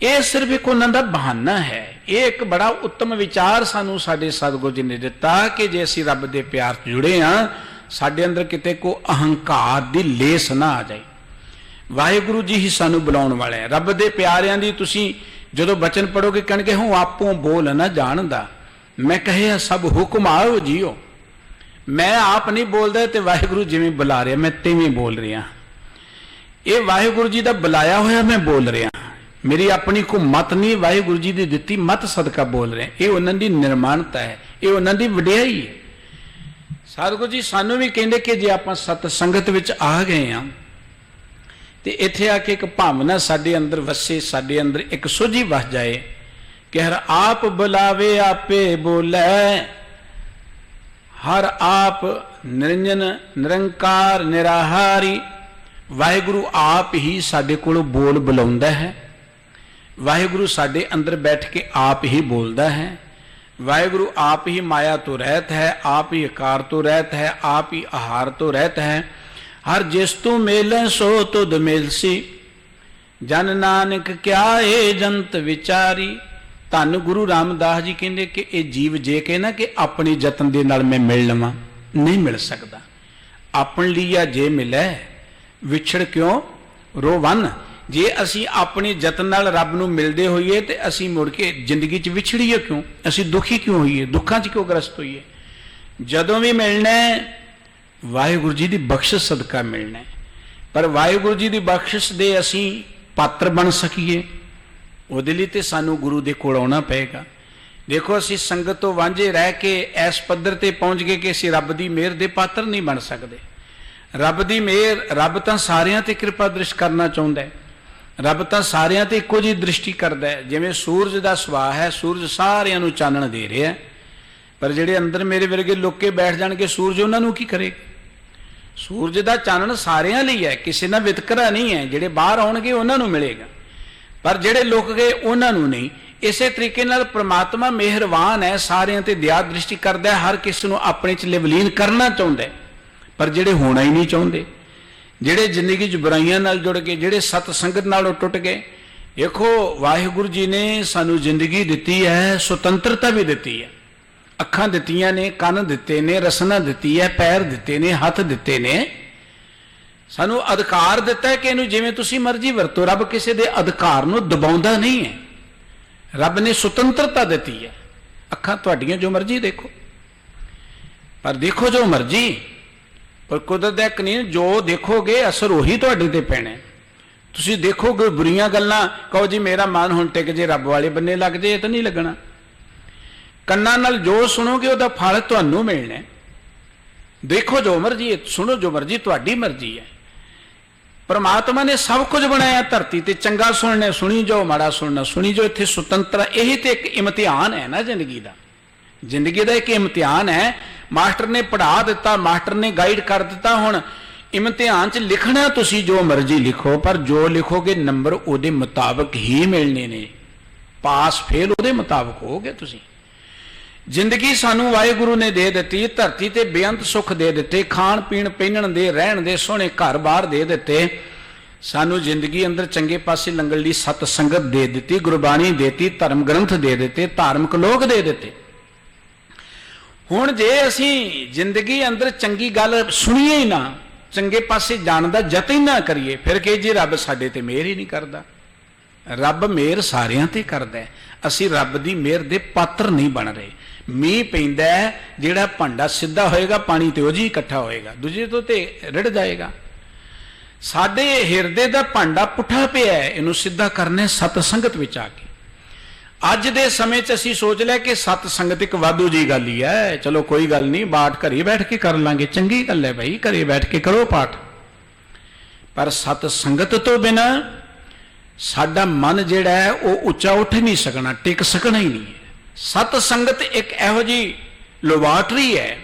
ये सिर्फ एक उन्हां दा बहाना है। ये एक बड़ा उत्तम विचार सानू साडे सतगुरु जी ने दिता कि जे असीं रब दे प्यार च जुड़े हाँ, साडे अंदर किते को अहंकार दी लेस ना आ जाए। वाहिगुरु जी ही सानू बुलाउण वाले हैं। रब दे प्यारियां दी तुसीं जदों बचन पढ़ोगे कहणगे हूँ आपों बोल ना जानदा, मैं कहे सब हुक्म आओ जियो। मैं आप नहीं बोलदा ते वाहिगुरु जिवें बुला रहा मैं तिवें बोल रहा। ये वाहिगुरु जी दा बुलाया होया मैं बोल रहा, मेरी अपनी को मत नहीं, वाहिगुरु जी दी दित्ती मत सदका बोल रहे। ये उन्हां दी निर्माणता है, ये उन्हां दी वडियाई है। सतगुरु जी सानू भी कहंदे कि जे आपां सत संगत विच आ गए हां ते इत्थे आके एक भावना साडे अंदर वसे, साडे अंदर एक सुझी वस जाए कि हर आप बुलावे आपे बोलै, हर आप निरंजन निरंकार निराहारी। वाहिगुरु आप ही साडे कोल बोल बुलाउंदा है। वाहिगुरु साडे अंदर बैठ के आप ही बोलता है। वाहिगुरु आप ही माया तो रहत है, आप ही आकार तो रहत है, आप ही आहार तो रहत है। हर जिस तू मेले सो तुद मिलसी, जन नानक क्या ए जंत विचारी। धन गुरु रामदास जी कहते कि ये जीव जे के ना कि अपनी जतन दे नाल मैं मिल लवां, नहीं मिल सकता। अपन लिया जे मिले विछड़ क्यों रोवन। जे असी अपने जतन नाल रब नूं मिलदे होईए ते असी मुड़ के जिंदगी च विछड़ीए क्यों, असी दुखी क्यों होईए, दुखां च क्यों ग्रस्त होईए। जदों भी मिलना है वाहिगुरु जी की बख्शिश सदका मिलना है। पर वाहिगुरु जी की बख्शिश दे असी पात्र बन सकीए उहदे लई ते सानू गुरु दे कोल आउणा पएगा। देखो असी संगत तो वांझे रह के इस पद्धर ते पहुंच गए कि असी रब दी मेहर दे पात्र नहीं बन सकते। रब दी मेहर, रब तां सारियां ते कृपा दृष्टि करना चाहुंदा है। रब तां सारियां ते इक्को जी दृष्टि करदा है। जिवें सूरज दा सुभाਅ है, सूरज सारियां नूं चानण दे रिहा है, पर जिहड़े अंदर मेरे वर्गे लुक के बैठ जाणगे सूरज उन्हां नूं की करेगा। सूरज दा चानण सारियां लई है, किसी नाल वितकरा नहीं है। जिहड़े बाहर आउणगे उन्हां नूं मिलेगा, पर जिहड़े लुक गए उन्हां नूं नहीं। इसे तरीके नाल परमात्मा मेहरबान है, सारियां ते दया दृष्टि करदा है, हर किसी नूं अपने च लिवलीन करना चाहुंदा है। पर जिहड़े होना ही नहीं चाहुंदे, जिहड़े जिंदगी च बुराइयां नाल जुड़ गए, जिहड़े सत संगत नालों टुट गए। देखो वाहिगुरु जी ने सानू जिंदगी दिती है, सुतंत्रता भी दिती है। अखां दित्तियां ने, कन दिते ने, रसना दिती है, पैर दिते ने, हथ दिते ने। सानू अधिकार दिता है कि इहनूं जिवें तुसीं मर्जी वरतो। रब किसी दे अधिकार नूं दबाउंदा नहीं है। रब ने सुतंत्रता दिती है। अखां तुहाडीआं जो मर्जी देखो, पर देखो जो मर्जी, पर कुदरत दा इक नहीं, जो देखोगे असर उही तुहाडे ते पैणा। तुसीं देखोगे बुरीआं गल्लां, कहो जी मेरा मन हुण टिक जे रब वाले बन्ने लग जे, तां नहीं लगना। कन्नां नाल जो सुनोगे उहदा फल तुहानूं मिलना। देखो जो मर्जी, सुनो जो मर्जी, तुहाडी मर्जी है। परमात्मा ने सब कुछ बनाया धरती ते, चंगा सुनना सुनी जाओ, माड़ा सुनना सुनी जाओ। इत्थे सुतंत्र, यही तो एक इम्तिहान है ना जिंदगी का। जिंदगी का एक इम्तिहान है। मास्टर ने पढ़ा दिता, मास्टर ने गाइड कर दिता। हुण इम्तिहान च लिखना तुसी जो मर्जी लिखो, पर जो लिखोगे नंबर उहदे मुताबिक ही मिलने ने। पास फेल उहदे मुताबिक होगे तुसी। जिंदगी सानू वाहिगुरु ने दे दिती, धरती ते बेअंत सुख दे दिते, खाण पीण पहनण दे, रहण दे, सोहणे घर बार दे दिते। सानू जिंदगी अंदर चंगे पासे लंघण लई सत संगत दे दिती, गुरबाणी देती, धर्म ग्रंथ दे दिते, धार्मिक लोक दे दिते। हुण जे असीं जिंदगी अंदर चंगी गल सुणीए ही ना, चंगे पासे जाण दा यतन ना करिए, फिर कही जी रब साडे ते मेहर ही नहीं करदा। रब मेहर सारियां ते करदा है। असीं रब दी मेहर दे पात्र नहीं बन रहे। मीह पैंदा है, जिहड़ा भांडा सीधा होएगा पानी ते ओह जी इकट्ठा होएगा, दूजे तो ते रिड़ जाएगा। साडे हिरदे दा भांडा पुठा पिया है, इहनूं सीधा करने सत संगत विच आके। अज दे समय च असीं सोच लिया कि सत संगत एक वाधू जी गल ही है, चलो कोई गल नहीं, बाट घरे बैठ के कर लांगे, चंगी गल है भाई, घरे बैठ के करो पाठ। पर सत संगत तो बिना साडा मन जिहड़ा है वह उच्चा उठ नहीं सकना, टिक सकना ही नहीं है। सत संगत एक इहो जी लवाटरी है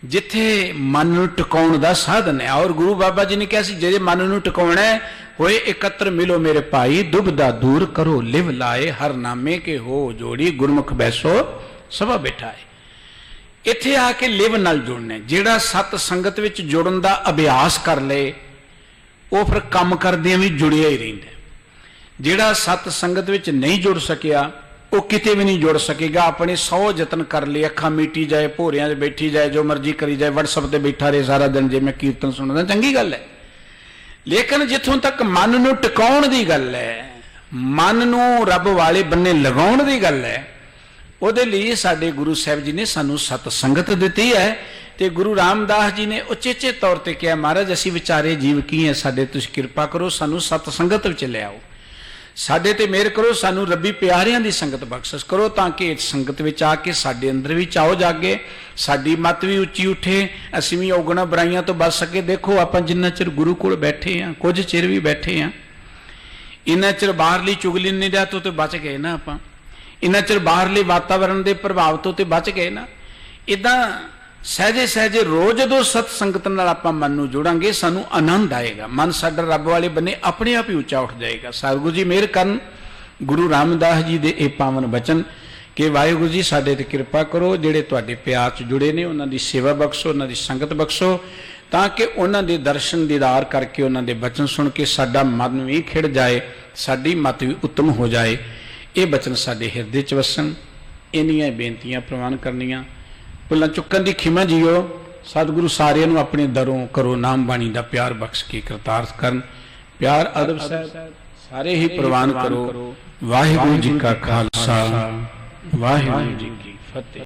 जिथे मन नूं टिकाउण दा साधन है। और गुरु बाबा जी ने कहा सी जे मन नूं टिकाउणा है, होए एकत्र मिलो मेरे भाई, दुबदा दूर करो लिव लाए, हर नामे के हो जोड़ी, गुरमुख बैसो सभा बैठाए। ਇੱਥੇ ਆ ਕੇ ਲਿਵ ਨਾਲ ਜੁੜਨਾ। ਜਿਹੜਾ ਸਤ ਸੰਗਤ ਵਿੱਚ ਜੁੜਨ ਦਾ ਅਭਿਆਸ ਕਰ ਲਏ ਉਹ ਫਿਰ ਕੰਮ ਕਰਦਿਆਂ ਵੀ ਜੁੜਿਆ ਹੀ ਰਹਿੰਦਾ। ਜਿਹੜਾ ਸਤ ਸੰਗਤ ਵਿੱਚ ਨਹੀਂ ਜੁੜ ਸਕਿਆ ਉਹ ਕਿਤੇ ਵੀ ਨਹੀਂ ਜੁੜ ਸਕੇਗਾ। ਆਪਣੇ 100 ਯਤਨ ਕਰ ਲਏ, ਅੱਖਾਂ ਮੀਟੀ ਜਾਏ, ਭੋਰਿਆਂ 'ਚ ਬੈਠੀ ਜਾਏ, ਜੋ ਮਰਜ਼ੀ ਕਰੀ ਜਾਏ, WhatsApp ਤੇ ਬੈਠਾ ਰਹੇ ਸਾਰਾ ਦਿਨ, ਜੇ ਮੈਂ ਕੀਰਤਨ ਸੁਣਦਾ ਚੰਗੀ ਗੱਲ ਹੈ, ਲੇਕਿਨ ਜਿੱਥੋਂ ਤੱਕ ਮਨ ਨੂੰ ਟਿਕਾਉਣ ਦੀ ਗੱਲ ਹੈ, ਮਨ ਨੂੰ ਰੱਬ ਵਾਲੇ ਬੰਨੇ ਲਗਾਉਣ ਦੀ ਗੱਲ ਹੈ, ਉਹਦੇ ਲਈ ਸਾਡੇ ਗੁਰੂ ਸਾਹਿਬ ਜੀ ਨੇ ਸਾਨੂੰ ਸਤ ਸੰਗਤ ਦਿੱਤੀ ਹੈ। ਤੇ ਗੁਰੂ ਰਾਮਦਾਸ ਜੀ ਨੇ ਉਚੇਚੇ ਤੌਰ ਤੇ ਕਿਹਾ, ਮਹਾਰਾਜ ਅਸੀਂ ਵਿਚਾਰੇ ਜੀਵ ਕੀ ਹੈ, ਸਾਡੇ ਤੁਸੀਂ ਕਿਰਪਾ ਕਰੋ, ਸਾਨੂੰ ਸਤ ਸੰਗਤ ਵਿੱਚ ਲਿਆਓ, ਸਾਡੇ ਤੇ ਮਿਹਰ ਕਰੋ, ਸਾਨੂੰ ਰੱਬੀ ਪਿਆਰਿਆਂ ਦੀ ਸੰਗਤ ਬਖਸ਼ਿਸ਼ ਕਰੋ, ਤਾਂ ਕਿ ਇਸ ਸੰਗਤ ਵਿੱਚ ਆ ਕੇ ਸਾਡੇ ਅੰਦਰ ਵੀ ਚਾਓ ਜਾਗੇ, ਸਾਡੀ ਮੱਤ ਵੀ ਉੱਚੀ ਉੱਠੇ, ਅਸੀਂ ਵੀ ਔਗਣਾ ਬੁਰਾਈਆਂ ਤੋਂ ਬਚ ਸਕੇ। ਦੇਖੋ ਆਪਾਂ ਜਿੰਨਾ ਚਿਰ ਗੁਰੂ ਕੋਲ ਬੈਠੇ ਹਾਂ, ਕੁਝ ਚਿਰ ਵੀ ਬੈਠੇ ਹਾਂ, ਇੰਨਾ ਚਿਰ ਬਾਹਰਲੀ ਚੁਗਲੀ ਨਿੰਦਿਆ ਤੋਂ ਤੇ ਬਚ ਗਏ ਨਾ, ਆਪਾਂ ਇੰਨਾ ਚਿਰ ਬਾਹਰਲੇ ਵਾਤਾਵਰਣ ਦੇ ਪ੍ਰਭਾਵ ਤੋਂ ਤੇ ਬਚ ਗਏ ਨਾ। ਇਦਾਂ ਸਹਿਜੇ ਸਹਿਜੇ ਰੋਜ਼ ਜਦੋਂ ਸਤ ਸੰਗਤ ਨਾਲ ਆਪਾਂ ਮਨ ਨੂੰ ਜੋੜਾਂਗੇ ਸਾਨੂੰ ਆਨੰਦ ਆਏਗਾ, ਮਨ ਸਾਡਾ ਰੱਬ ਵਾਲੇ ਬੰਨੇ ਆਪਣੇ ਆਪ ਹੀ ਉੱਚਾ ਉੱਠ ਜਾਏਗਾ। ਸਤਿਗੁਰੂ ਜੀ ਮਿਹਰ ਕਰਨ, ਗੁਰੂ ਰਾਮਦਾਸ ਜੀ ਦੇ ਇਹ ਪਾਵਨ ਬਚਨ ਕਿ ਵਾਹਿਗੁਰੂ ਜੀ ਸਾਡੇ ਤੇ ਕਿਰਪਾ ਕਰੋ, ਜਿਹੜੇ ਤੁਹਾਡੇ ਪਿਆਰ 'ਚ ਜੁੜੇ ਨੇ ਉਹਨਾਂ ਦੀ ਸੇਵਾ ਬਖਸ਼ੋ, ਉਹਨਾਂ ਦੀ ਸੰਗਤ ਬਖਸ਼ੋ, ਤਾਂ ਕਿ ਉਹਨਾਂ ਦੇ ਦਰਸ਼ਨ ਦੀਦਾਰ ਕਰਕੇ, ਉਹਨਾਂ ਦੇ ਬਚਨ ਸੁਣ ਕੇ ਸਾਡਾ ਮਨ ਵੀ ਖਿੜ ਜਾਏ, ਸਾਡੀ ਮਤ ਵੀ ਉੱਤਮ ਹੋ ਜਾਏ। ਇਹ ਬਚਨ ਸਾਡੇ ਹਿਰਦੇ 'ਚ ਵਸਣ। ਇੰਨੀਆਂ ਬੇਨਤੀਆਂ ਪ੍ਰਵਾਨ ਕਰਨੀਆਂ, ਭੁੱਲਾਂ ਚੁੱਕਣ ਦੀ ਖਿਮਾ ਜੀਓ। ਸਤਿਗੁਰੂ ਸਾਰਿਆਂ ਨੂੰ ਆਪਣੇ ਦਰੋਂ ਕਰੋ ਨਾਮ ਬਾਣੀ ਦਾ ਪਿਆਰ ਬਖਸ਼ ਕੇ ਕਰਤਾਰ ਕਰਨ। ਪਿਆਰ ਅਦਬ ਸਾਹਿਬ ਸਾਰੇ ਹੀ ਪ੍ਰਵਾਨ ਕਰੋ। ਵਾਹਿਗੁਰੂ ਜੀ ਕਾ ਖਾਲਸਾ, ਵਾਹਿਗੁਰੂ ਜੀ ਕੀ ਫਤਿਹ।